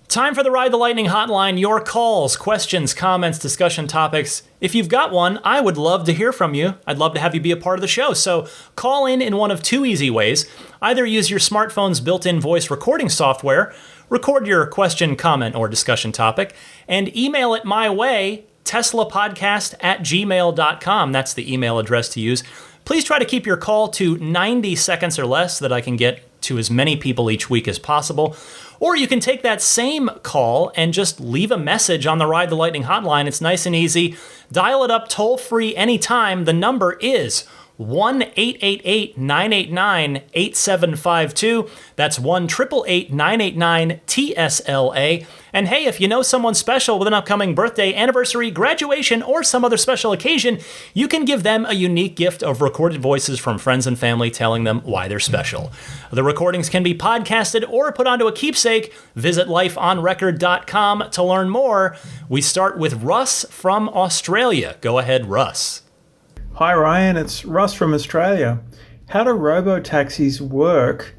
Time for the Ride the Lightning hotline. Your calls, questions, comments, discussion topics. If you've got one, I would love to hear from you. I'd love to have you be a part of the show. So call in one of two easy ways. Either use your smartphone's built-in voice recording software, record your question, comment, or discussion topic, and email it my way, teslapodcast@gmail.com. That's the email address to use. Please try to keep your call to 90 seconds or less so that I can get to as many people each week as possible. Or you can take that same call and just leave a message on the Ride the Lightning hotline. It's nice and easy. Dial it up toll-free anytime. The number is 1-888-989-8752. That's 1-888-989-TSLA. And hey, if you know someone special with an upcoming birthday, anniversary, graduation, or some other special occasion, you can give them a unique gift of recorded voices from friends and family telling them why they're special. The recordings can be podcasted or put onto a keepsake. Visit lifeonrecord.com to learn more. We start with Russ from Australia. Go ahead, Russ. Hi Ryan, it's Russ from Australia. How do robo-taxis work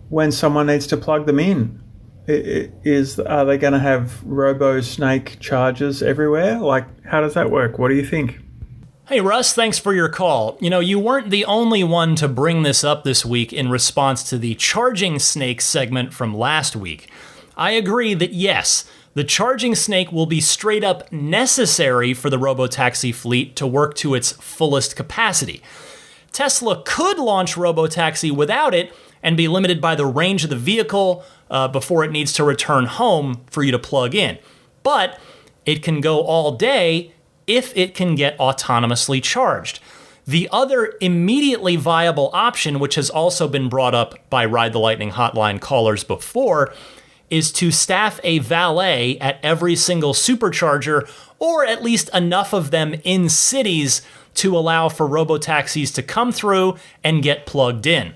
when someone needs to plug them in? Are they going to have robo-snake chargers everywhere? Like, how does that work? What do you think? Hey Russ, thanks for your call. You know, you weren't the only one to bring this up this week in response to the charging snake segment from last week. I agree that yes, the charging snake will be straight up necessary for the robotaxi fleet to work to its fullest capacity. Tesla could launch robotaxi without it and be limited by the range of the vehicle before it needs to return home for you to plug in. But it can go all day if it can get autonomously charged. The other immediately viable option, which has also been brought up by Ride the Lightning hotline callers before, is to staff a valet at every single supercharger, or at least enough of them in cities to allow for robotaxis to come through and get plugged in.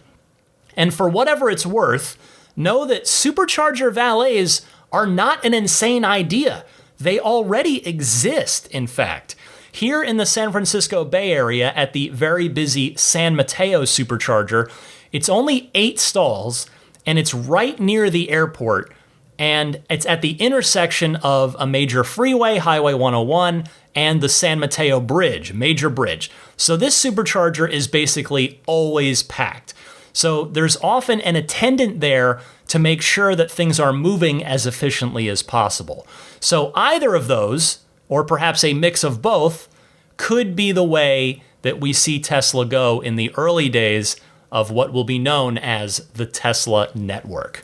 And for whatever it's worth, know that supercharger valets are not an insane idea. They already exist, in fact. Here in the San Francisco Bay Area at the very busy San Mateo supercharger, it's only 8 stalls, and it's right near the airport, and it's at the intersection of a major freeway, Highway 101, and the San Mateo Bridge, major bridge. So this supercharger is basically always packed. So there's often an attendant there to make sure that things are moving as efficiently as possible. So either of those, or perhaps a mix of both, could be the way that we see Tesla go in the early days of what will be known as the Tesla network.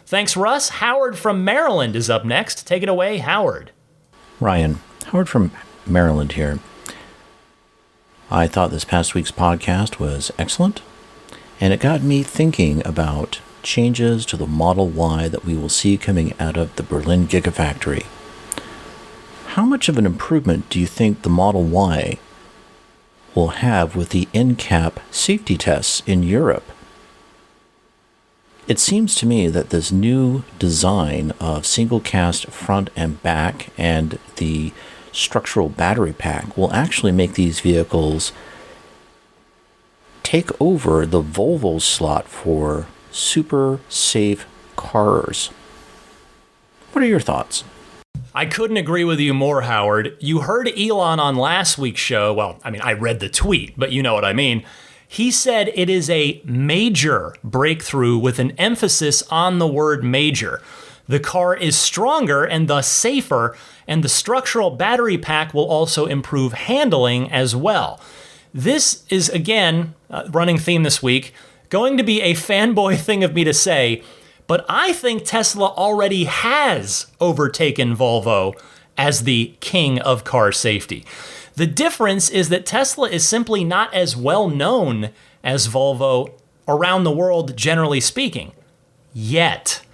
Thanks, Russ. Howard from Maryland is up next. Take it away, Howard. Ryan, Howard from Maryland here. I thought this past week's podcast was excellent, and it got me thinking about changes to the Model Y that we will see coming out of the Berlin Gigafactory. How much of an improvement do you think the Model Y will have with the NCAP safety tests in Europe? It seems to me that this new design of single cast front and back and the structural battery pack will actually make these vehicles take over the Volvo slot for super safe cars. What are your thoughts? I couldn't agree with you more, Howard. You heard Elon on last week's show. Well, I mean, I read the tweet, but you know what I mean. He said it is a major breakthrough with an emphasis on the word major. The car is stronger and thus safer, and the structural battery pack will also improve handling as well. This is, again, running theme this week, going to be a fanboy thing of me to say, but I think Tesla already has overtaken Volvo as the king of car safety. The difference is that Tesla is simply not as well known as Volvo around the world, generally speaking. Yet,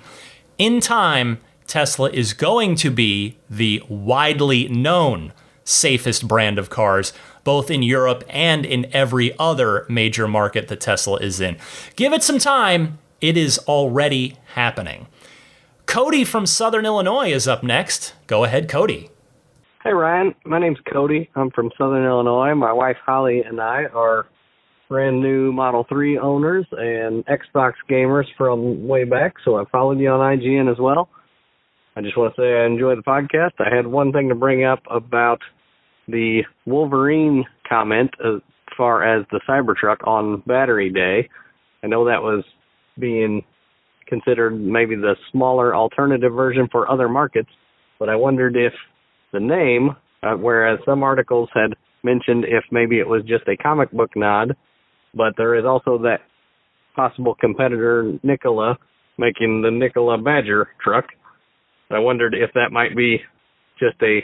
in time, Tesla is going to be the widely known safest brand of cars, both in Europe and in every other major market that Tesla is in. Give it some time, it is already happening. Cody from Southern Illinois is up next. Go ahead, Cody. Hey, Ryan. My name's Cody. I'm from Southern Illinois. My wife, Holly, and I are brand new Model 3 owners and Xbox gamers from way back, so I followed you on IGN as well. I just want to say I enjoy the podcast. I had one thing to bring up about the Wolverine comment as far as the Cybertruck on Battery Day. I know that was being considered maybe the smaller alternative version for other markets, but I wondered if the name, whereas some articles had mentioned if maybe it was just a comic book nod, but there is also that possible competitor Nikola making the Nikola Badger truck. I wondered if that might be just a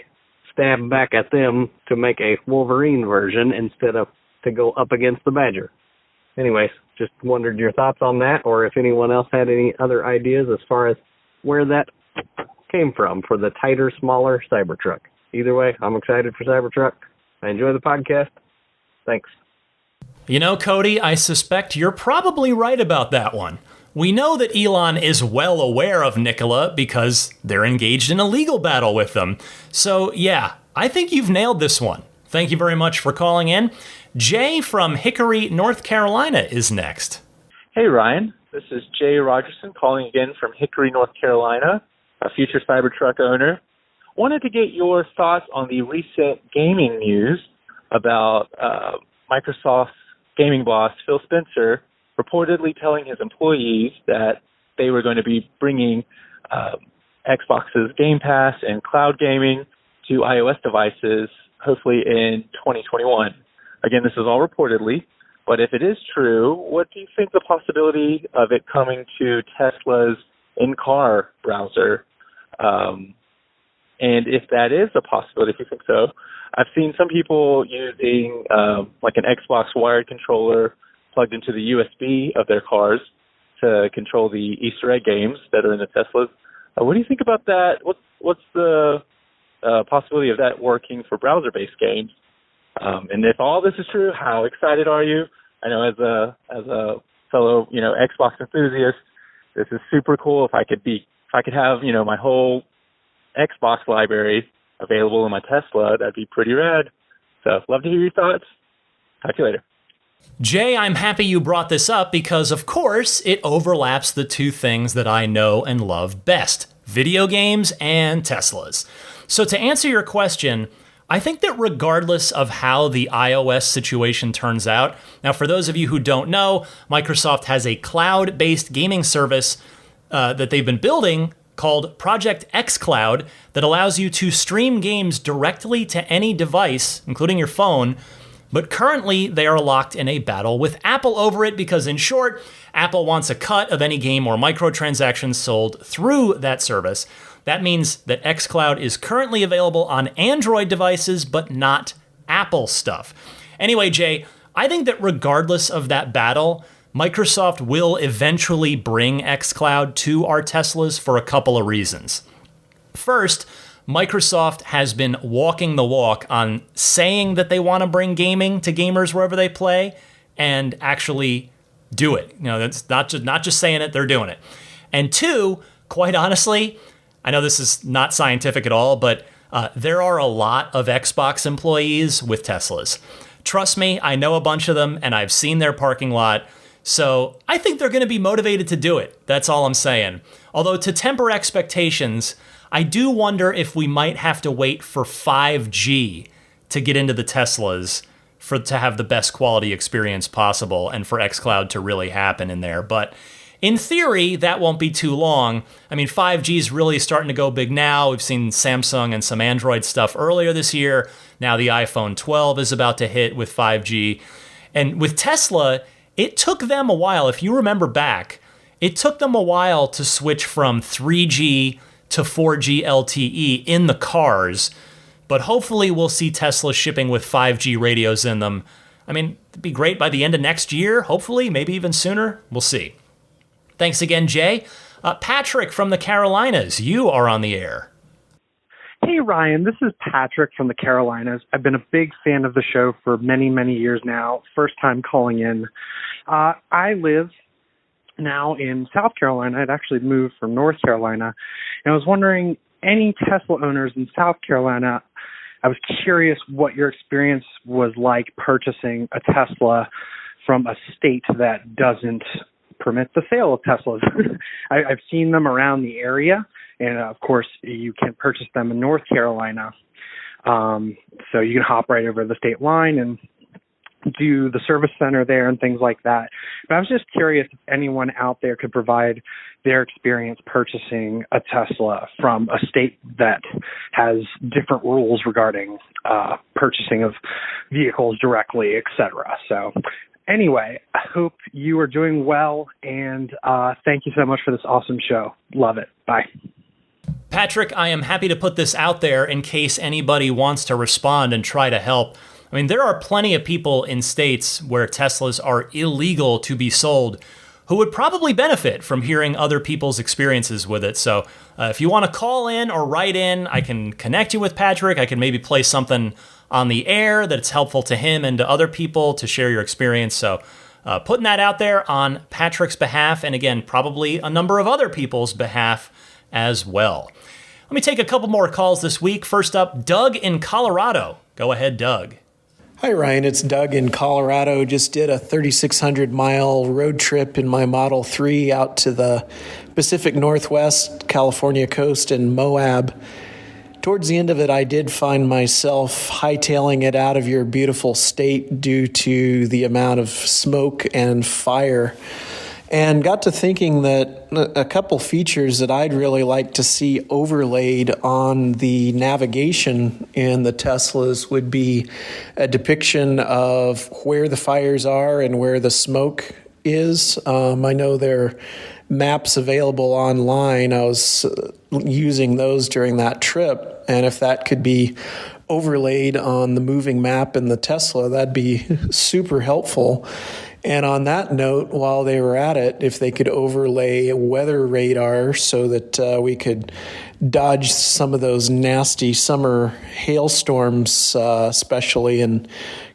stab back at them to make a Wolverine version instead of to go up against the Badger. Anyways, just wondered your thoughts on that, or if anyone else had any other ideas as far as where that came from for the tighter, smaller Cybertruck. Either way, I'm excited for Cybertruck. I enjoy the podcast. Thanks. You know, Cody, I suspect you're probably right about that one. We know that Elon is well aware of Nikola because they're engaged in a legal battle with them. So, yeah, I think you've nailed this one. Thank you very much for calling in. Jay from Hickory, North Carolina is next. Hey, Ryan. This is Jay Rogerson calling again from Hickory, North Carolina, a future Cybertruck owner. Wanted to get your thoughts on the recent gaming news about Microsoft's gaming boss, Phil Spencer, reportedly telling his employees that they were going to be bringing Xbox's Game Pass and cloud gaming to iOS devices, hopefully in 2021. Again, this is all reportedly, but if it is true, what do you think the possibility of it coming to Tesla's in-car browser? And if that is a possibility, if you think so, I've seen some people using like an Xbox wired controller plugged into the USB of their cars to control the Easter egg games that are in the Teslas. What do you think about that? What's the possibility of that working for browser-based games? And if all this is true, how excited are you? I know as a fellow, Xbox enthusiast, this is super cool. If I could have, my whole Xbox library available in my Tesla, that'd be pretty rad. So, love to hear your thoughts. Talk to you later. Jay, I'm happy you brought this up because, of course, it overlaps the two things that I know and love best, video games and Teslas. So to answer your question, I think that regardless of how the iOS situation turns out, now for those of you who don't know, Microsoft has a cloud-based gaming service that they've been building called Project xCloud that allows you to stream games directly to any device, including your phone. But currently, they are locked in a battle with Apple over it because, in short, Apple wants a cut of any game or microtransactions sold through that service. That means that xCloud is currently available on Android devices, but not Apple stuff. Anyway, Jay, I think that regardless of that battle, Microsoft will eventually bring xCloud to our Teslas for a couple of reasons. First, Microsoft has been walking the walk on saying that they want to bring gaming to gamers wherever they play and actually do it. That's not just saying it, they're doing it. And two, quite honestly, I know this is not scientific at all, but there are a lot of Xbox employees with Teslas. Trust me, I know a bunch of them, and I've seen their parking lot. So I think they're going to be motivated to do it. That's all I'm saying. Although to temper expectations, I do wonder if we might have to wait for 5G to get into the Teslas to have the best quality experience possible and for xCloud to really happen in there. But in theory, that won't be too long. I mean, 5G is really starting to go big now. We've seen Samsung and some Android stuff earlier this year. Now the iPhone 12 is about to hit with 5G. And with Tesla, it took them a while. If you remember back, it took them a while to switch from 3G to 4G LTE in the cars. But hopefully we'll see Tesla shipping with 5G radios in them. I mean, it'd be great by the end of next year, hopefully, maybe even sooner. We'll see. Thanks again, Jay. Patrick from the Carolinas, you are on the air. Hey, Ryan, this is Patrick from the Carolinas. I've been a big fan of the show for many, many years now. First time calling in. I live now in South Carolina. I'd actually moved from North Carolina. And I was wondering, any Tesla owners in South Carolina, I was curious what your experience was like purchasing a Tesla from a state that doesn't permit the sale of Teslas. I've seen them around the area, and of course you can purchase them in North Carolina. So you can hop right over the state line and do the service center there and things like that. But I was just curious if anyone out there could provide their experience purchasing a Tesla from a state that has different rules regarding purchasing of vehicles directly, etc. So anyway, I hope you are doing well, and thank you so much for this awesome show. Love it. Bye. Patrick, I am happy to put this out there in case anybody wants to respond and try to help. I mean, there are plenty of people in states where Teslas are illegal to be sold who would probably benefit from hearing other people's experiences with it. So if you want to call in or write in, I can connect you with Patrick. I can maybe play something on the air that's helpful to him and to other people to share your experience. So putting that out there on Patrick's behalf, and again, probably a number of other people's behalf as well. Let me take a couple more calls this week. First up, Doug in Colorado. Go ahead, Doug. Hi, Ryan. It's Doug in Colorado. Just did a 3,600-mile road trip in my Model 3 out to the Pacific Northwest, California coast, and Moab. Towards the end of it, I did find myself hightailing it out of your beautiful state due to the amount of smoke and fire. And got to thinking that a couple features that I'd really like to see overlaid on the navigation in the Teslas would be a depiction of where the fires are and where the smoke is. I know there are maps available online. I was using those during that trip, and if that could be overlaid on the moving map in the Tesla, that'd be super helpful. And on that note, while they were at it, if they could overlay weather radar so that we could dodge some of those nasty summer hailstorms, especially in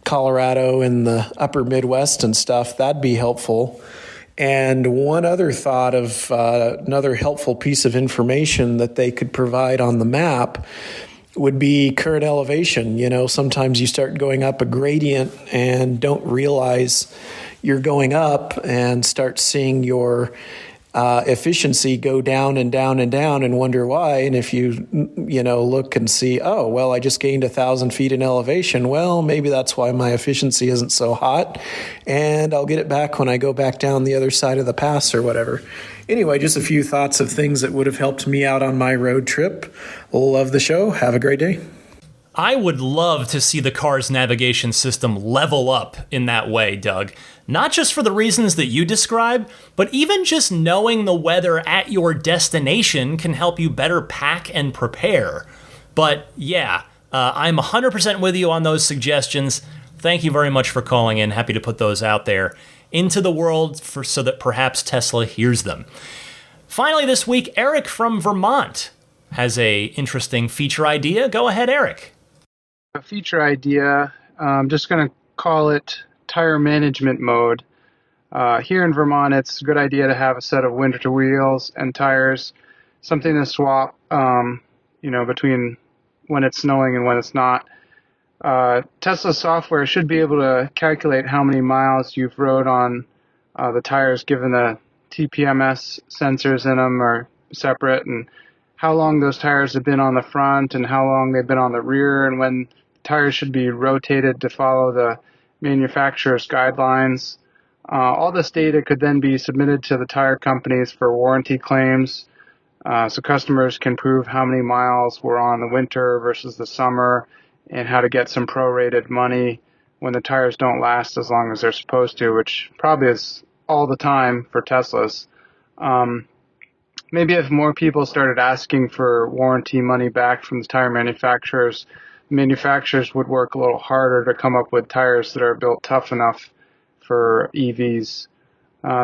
Colorado and the upper Midwest and stuff, that'd be helpful. And one other thought of another helpful piece of information that they could provide on the map would be current elevation. You know, sometimes you start going up a gradient and don't realize you're going up and start seeing your efficiency go down and down and down and wonder why. And if you look and see, oh, well, I just gained 1,000 feet in elevation. Well, maybe that's why my efficiency isn't so hot. And I'll get it back when I go back down the other side of the pass or whatever. Anyway, just a few thoughts of things that would have helped me out on my road trip. Love the show. Have a great day. I would love to see the car's navigation system level up in that way, Doug. Not just for the reasons that you describe, but even just knowing the weather at your destination can help you better pack and prepare. But yeah, I'm 100% with you on those suggestions. Thank you very much for calling in. Happy to put those out there into the world so that perhaps Tesla hears them. Finally this week, Eric from Vermont has a interesting feature idea. Go ahead, Eric. A feature idea, I'm just going to call it tire management mode. Here in Vermont, it's a good idea to have a set of winter wheels and tires, something to swap, between when it's snowing and when it's not. Tesla software should be able to calculate how many miles you've rode on the tires, given the TPMS sensors in them are separate, and how long those tires have been on the front and how long they've been on the rear, and when tires should be rotated to follow the manufacturer's guidelines. All this data could then be submitted to the tire companies for warranty claims, so customers can prove how many miles were on the winter versus the summer, and how to get some prorated money when the tires don't last as long as they're supposed to, which probably is all the time for Teslas. Maybe if more people started asking for warranty money back from the tire manufacturers would work a little harder to come up with tires that are built tough enough for EVs.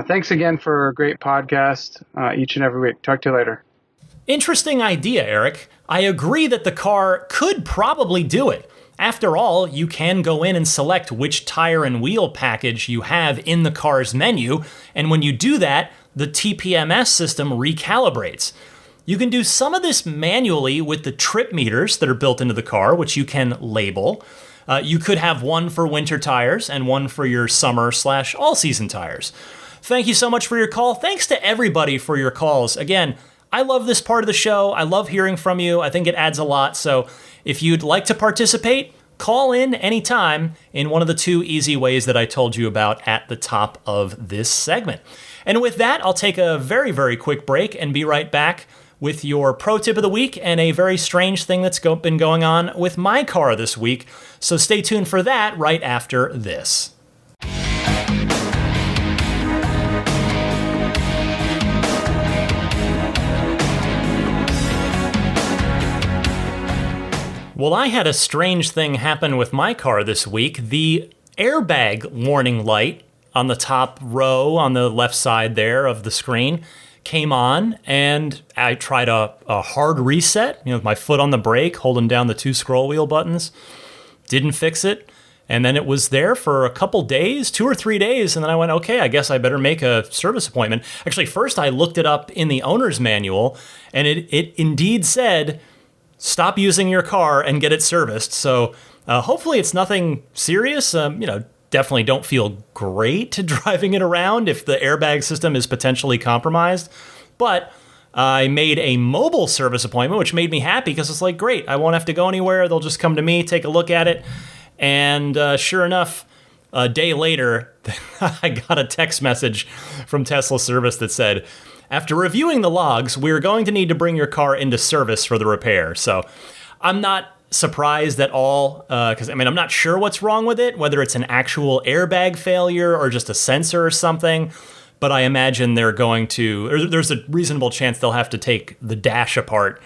Thanks again for a great podcast each and every week. Talk to you later. Interesting idea, Eric. I agree that the car could probably do it. After all, you can go in and select which tire and wheel package you have in the car's menu, and when you do that, the TPMS system recalibrates. You can do some of this manually with the trip meters that are built into the car, which you can label. You could have one for winter tires and one for your summer/all-season tires. Thank you so much for your call. Thanks to everybody for your calls. Again, I love this part of the show. I love hearing from you. I think it adds a lot. So if you'd like to participate, call in anytime in one of the two easy ways that I told you about at the top of this segment. And with that, I'll take a very, very quick break and be right back with your pro tip of the week and a very strange thing that's been going on with my car this week. So stay tuned for that right after this. Well, I had a strange thing happen with my car this week. The airbag warning light on the top row on the left side there of the screen came on, and I tried a hard reset, with my foot on the brake, holding down the two scroll wheel buttons. Didn't fix it. And then it was there for a couple days, 2 or 3 days, and then I went, okay, I guess I better make a service appointment. Actually, first I looked it up in the owner's manual, and it indeed said, stop using your car and get it serviced. So hopefully it's nothing serious. Definitely don't feel great driving it around if the airbag system is potentially compromised. But I made a mobile service appointment, which made me happy because it's like, great, I won't have to go anywhere. They'll just come to me, take a look at it. And sure enough, a day later, I got a text message from Tesla service that said, after reviewing the logs, we're going to need to bring your car into service for the repair. So I'm not surprised at all, because I'm not sure what's wrong with it, whether it's an actual airbag failure or just a sensor or something. But I imagine there's a reasonable chance they'll have to take the dash apart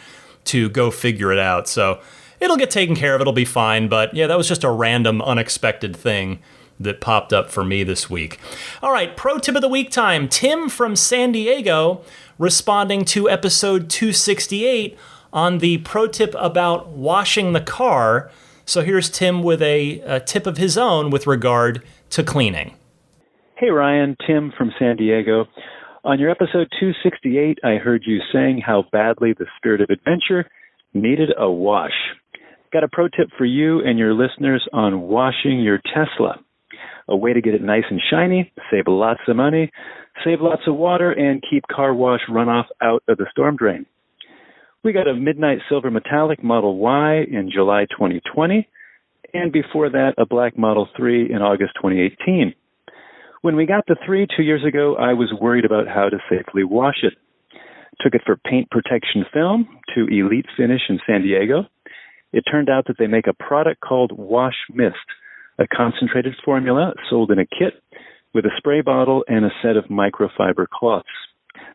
to go figure it out. So it'll get taken care of. It'll be fine. But yeah, that was just a random, unexpected thing that popped up for me this week. All right, pro tip of the week time. Tim from San Diego responding to episode 268 on the pro tip about washing the car. So here's Tim with a tip of his own with regard to cleaning. Hey Ryan, Tim from San Diego. On your episode 268, I heard you saying how badly the Spirit of Adventure needed a wash. Got a pro tip for you and your listeners on washing your Tesla. A way to get it nice and shiny, save lots of money, save lots of water, and keep car wash runoff out of the storm drain. We got a midnight silver metallic Model Y in July 2020, and before that, a black Model 3 in August 2018. When we got the 3 2 years ago, I was worried about how to safely wash it. Took it for paint protection film to Elite Finish in San Diego. It turned out that they make a product called Wash Mist, a concentrated formula sold in a kit with a spray bottle and a set of microfiber cloths.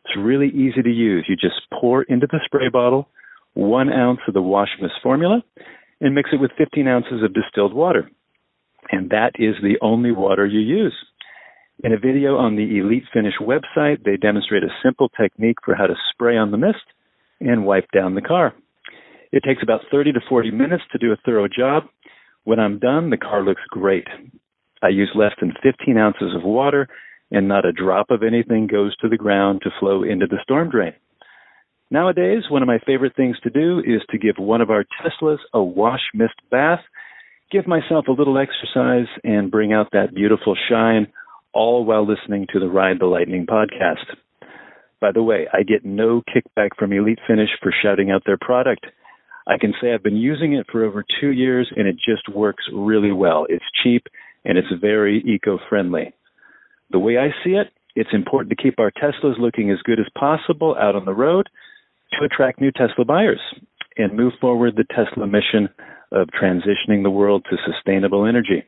It's really easy to use. You just pour into the spray bottle 1 ounce of the Wash Mist formula and mix it with 15 ounces of distilled water. And that is the only water you use. In a video on the Elite Finish website, they demonstrate a simple technique for how to spray on the mist and wipe down the car. It takes about 30 to 40 minutes to do a thorough job. When I'm done, the car looks great. I use less than 15 ounces of water and not a drop of anything goes to the ground to flow into the storm drain. Nowadays, one of my favorite things to do is to give one of our Teslas a wash mist bath, give myself a little exercise, and bring out that beautiful shine, all while listening to the Ride the Lightning podcast. By the way, I get no kickback from Elite Finish for shouting out their product. I can say I've been using it for over 2 years, and it just works really well. It's cheap, and it's very eco-friendly. The way I see it, it's important to keep our Teslas looking as good as possible out on the road to attract new Tesla buyers and move forward the Tesla mission of transitioning the world to sustainable energy.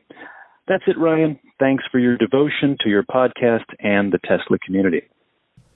That's it, Ryan. Thanks for your devotion to your podcast and the Tesla community.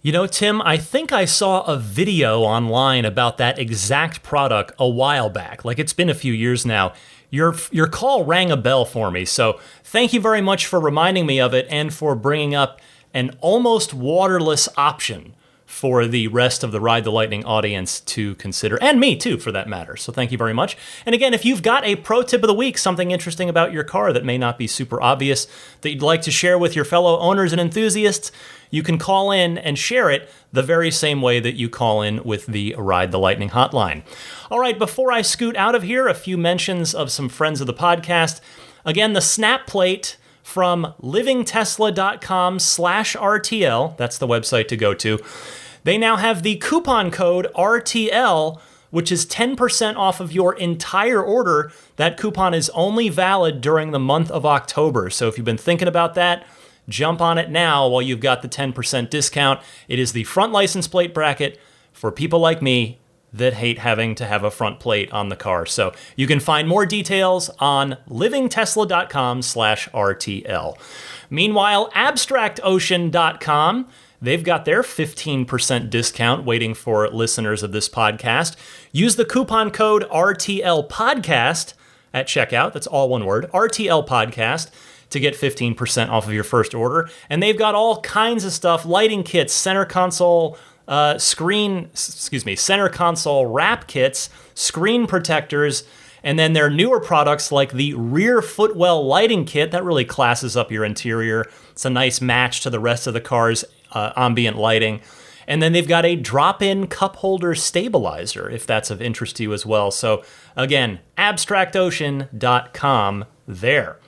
You know, Tim, I think I saw a video online about that exact product a while back. Like, it's been a few years now. Your call rang a bell for me, so thank you very much for reminding me of it and for bringing up an almost waterless option for the rest of the Ride the Lightning audience to consider, and me too, for that matter. So thank you very much. And again, if you've got a pro tip of the week, something interesting about your car that may not be super obvious that you'd like to share with your fellow owners and enthusiasts, you can call in and share it the very same way that you call in with the Ride the Lightning hotline. All right, before I scoot out of here, a few mentions of some friends of the podcast. Again, the snap plate from livingtesla.com/RTL, that's the website to go to. They now have the coupon code RTL, which is 10% off of your entire order. That coupon is only valid during the month of October. So if you've been thinking about that, jump on it now while you've got the 10% discount. It is the front license plate bracket for people like me that hate having to have a front plate on the car. So you can find more details on livingtesla.com/RTL. Meanwhile, abstractocean.com, they've got their 15% discount waiting for listeners of this podcast. Use the coupon code RTL Podcast at checkout. That's all one word, RTL Podcast, to get 15% off of your first order. And they've got all kinds of stuff, lighting kits, center console center console wrap kits, screen protectors, and then their newer products like the rear footwell lighting kit that really classes up your interior. It's a nice match to the rest of the car's ambient lighting. And then they've got a drop-in cup holder stabilizer, if that's of interest to you as well. So again, abstractocean.com there.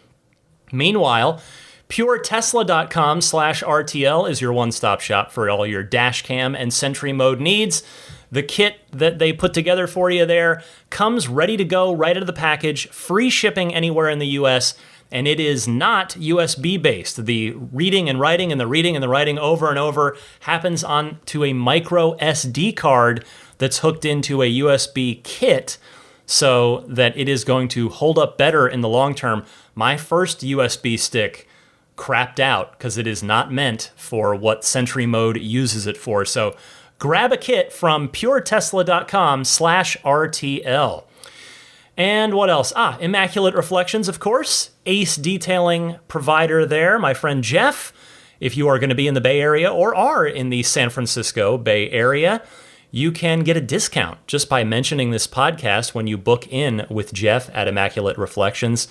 Meanwhile, puretesla.com/RTL is your one-stop shop for all your dash cam and Sentry mode needs. The kit that they put together for you there comes ready to go right out of the package, free shipping anywhere in the US, and it is not USB-based. The reading and writing and the reading and the writing over and over happens onto a micro SD card that's hooked into a USB kit so that it is going to hold up better in the long term. My first USB stick crapped out because it is not meant for what Sentry mode uses it for. So grab a kit from puretesla.com/RTL. And what else? Immaculate Reflections, of course. Ace detailing provider there, my friend Jeff. If you are going to be in the Bay Area or are in the San Francisco Bay Area, you can get a discount just by mentioning this podcast when you book in with Jeff at Immaculate Reflections.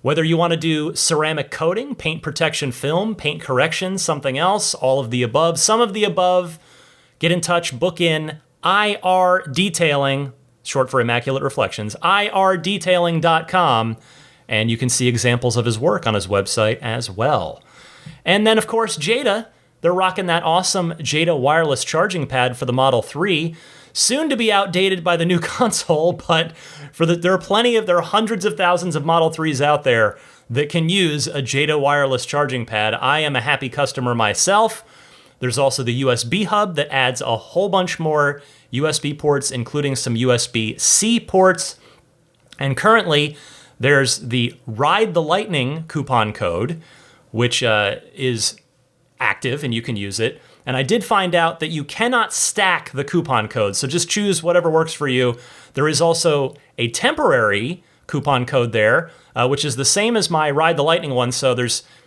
Whether you want to do ceramic coating, paint protection film, paint correction, something else, all of the above, some of the above, get in touch, book in. IR Detailing, short for Immaculate Reflections, irdetailing.com, and you can see examples of his work on his website as well. And then, of course, Jada. They're rocking that awesome Jada wireless charging pad for the Model 3, soon to be outdated by the new console, but there are hundreds of thousands of Model 3s out there that can use a Jada wireless charging pad. I am a happy customer myself. There's also the USB hub that adds a whole bunch more USB ports, including some USB-C ports. And currently, there's the Ride the Lightning coupon code, which is active and you can use it. And I did find out that you cannot stack the coupon codes, so just choose whatever works for you. There is also a temporary coupon code there, which is the same as my Ride the Lightning one, so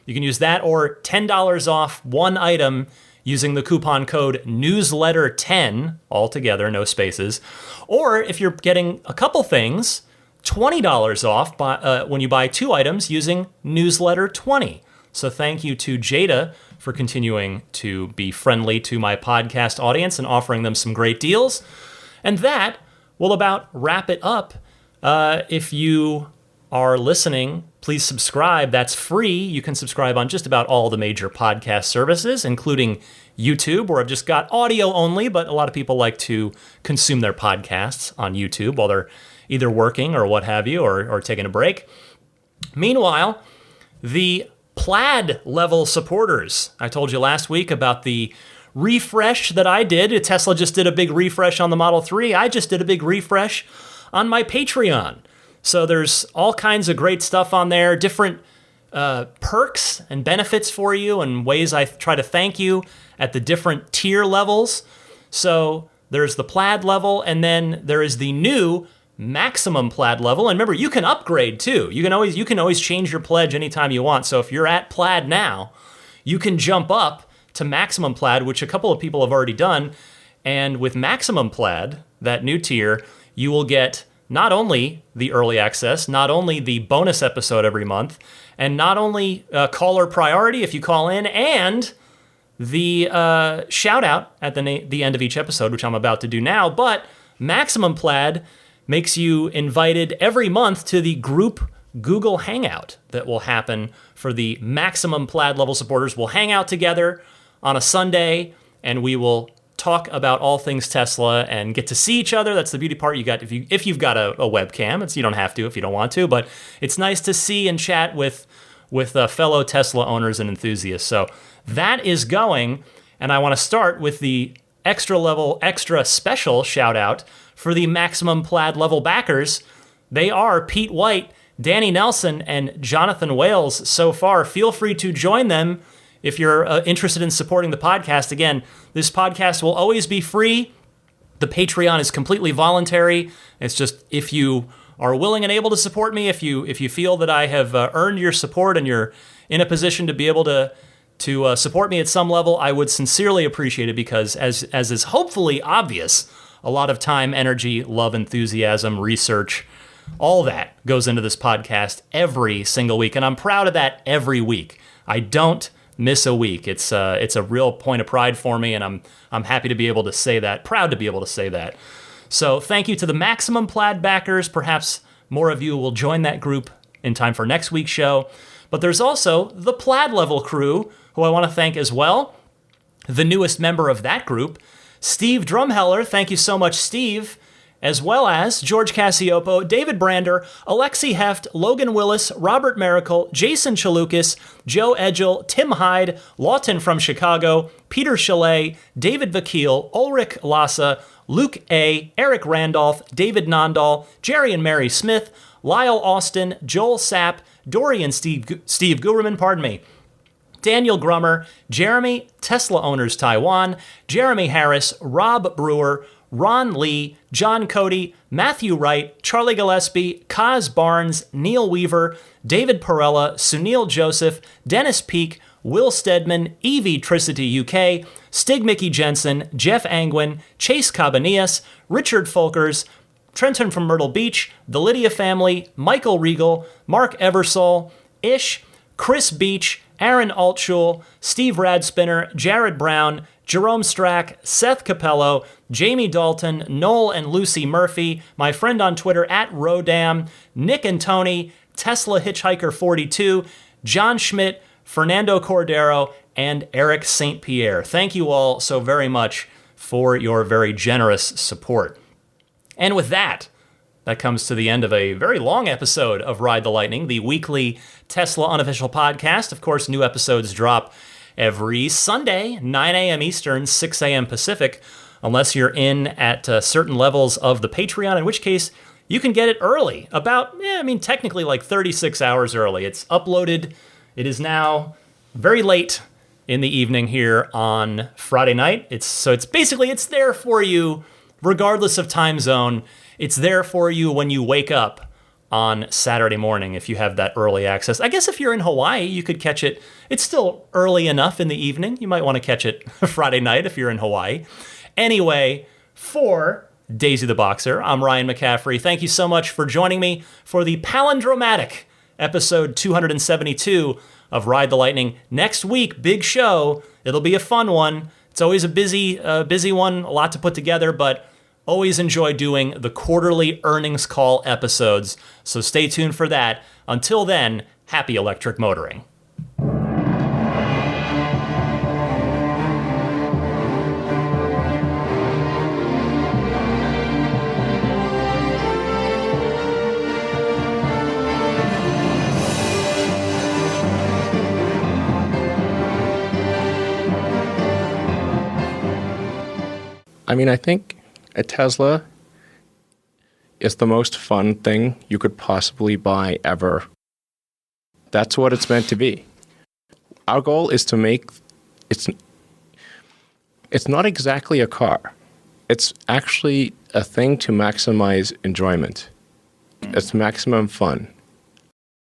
you can use that or $10 off one item using the coupon code newsletter10, all together, no spaces. Or if you're getting a couple things, $20 off when you buy two items using newsletter20. So thank you to Jada for continuing to be friendly to my podcast audience and offering them some great deals. And that will about wrap it up. If you are listening, please subscribe. That's free. You can subscribe on just about all the major podcast services, including YouTube, where I've just got audio only, but a lot of people like to consume their podcasts on YouTube while they're either working or what have you, or taking a break. Meanwhile, the Plaid level supporters. I told you last week about the refresh that I did. Tesla just did a big refresh on the Model 3. I just did a big refresh on my Patreon. So there's all kinds of great stuff on there, different perks and benefits for you and ways I try to thank you at the different tier levels. So there's the Plaid level, and then there is the new maximum Plaid level. And remember, you can upgrade too. You can always change your pledge anytime you want. So if you're at Plaid now, you can jump up to maximum Plaid, which a couple of people have already done. And with maximum Plaid, that new tier, you will get not only the early access, not only the bonus episode every month, and not only caller priority if you call in, and the shout out at the end of each episode, which I'm about to do now, but maximum Plaid makes you invited every month to the group Google Hangout that will happen for the maximum Plaid level supporters. We'll hang out together on a Sunday, and we will talk about all things Tesla and get to see each other. That's the beauty part. You got if you've got a webcam. You don't have to if you don't want to, but it's nice to see and chat with fellow Tesla owners and enthusiasts. So that is going, and I want to start with the extra special shout out for the maximum Plaid level backers. They are Pete White, Danny Nelson, and Jonathan Wales so far. Feel free to join them if you're interested in supporting the podcast. Again, this podcast will always be free. The Patreon is completely voluntary. It's just if you are willing and able to support me, if you feel that I have earned your support and you're in a position to be able to support me at some level, I would sincerely appreciate it, because as is hopefully obvious, a lot of time, energy, love, enthusiasm, research, all that goes into this podcast every single week, and I'm proud of that every week. I don't miss a week. It's a real point of pride for me, and I'm happy to be able to say that, proud to be able to say that. So thank you to the maximum Plaid backers. Perhaps more of you will join that group in time for next week's show. But there's also the Plaid level crew, who I want to thank as well. The newest member of that group, Steve Drumheller. Thank you so much, Steve. As well as George Cassiopo, David Brander, Alexi Heft, Logan Willis, Robert Miracle, Jason Chalukas, Joe Edgel, Tim Hyde, Lawton from Chicago, Peter Chalet, David Vakil, Ulrich Lassa, Luke A., Eric Randolph, David Nondahl, Jerry and Mary Smith, Lyle Austin, Joel Sapp, Dory and Steve Guerman, Daniel Grummer, Jeremy, Tesla Owners Taiwan, Jeremy Harris, Rob Brewer, Ron Lee, John Cody, Matthew Wright, Charlie Gillespie, Kaz Barnes, Neil Weaver, David Perella, Sunil Joseph, Dennis Peak, Will Stedman, Evie Tricity UK, Stig Mickey Jensen, Jeff Angwin, Chase Cabanillas, Richard Folkers, Trenton from Myrtle Beach, the Lydia family, Michael Regal, Mark Eversole, Ish, Chris Beach, Aaron Altschul, Steve Radspinner, Jared Brown, Jerome Strack, Seth Capello, Jamie Dalton, Noel and Lucy Murphy, my friend on Twitter at Rodam, Nick and Tony, Tesla Hitchhiker 42, John Schmidt, Fernando Cordero, and Eric St. Pierre. Thank you all so very much for your very generous support. And with that comes to the end of a very long episode of Ride the Lightning, the weekly Tesla unofficial podcast. Of course, new episodes drop every Sunday, 9 a.m. Eastern, 6 a.m. Pacific, unless you're in at certain levels of the Patreon, in which case you can get it early, technically like 36 hours early. It's uploaded. It is now very late in the evening here on Friday night. It's there for you regardless of time zone. It's there for you when you wake up on Saturday morning if you have that early access. I guess if you're in Hawaii, you could catch it. It's still early enough in the evening. You might want to catch it Friday night if you're in Hawaii. Anyway, for Daisy the Boxer, I'm Ryan McCaffrey. Thank you so much for joining me for the palindromatic episode 272 of Ride the Lightning. Next week, big show. It'll be a fun one. It's always a busy one, a lot to put together, but always enjoy doing the quarterly earnings call episodes. So stay tuned for that. Until then, happy electric motoring. I mean, I think a Tesla is the most fun thing you could possibly buy ever. That's what it's meant to be. Our goal is to make it's not exactly a car. It's actually a thing to maximize enjoyment. It's maximum fun.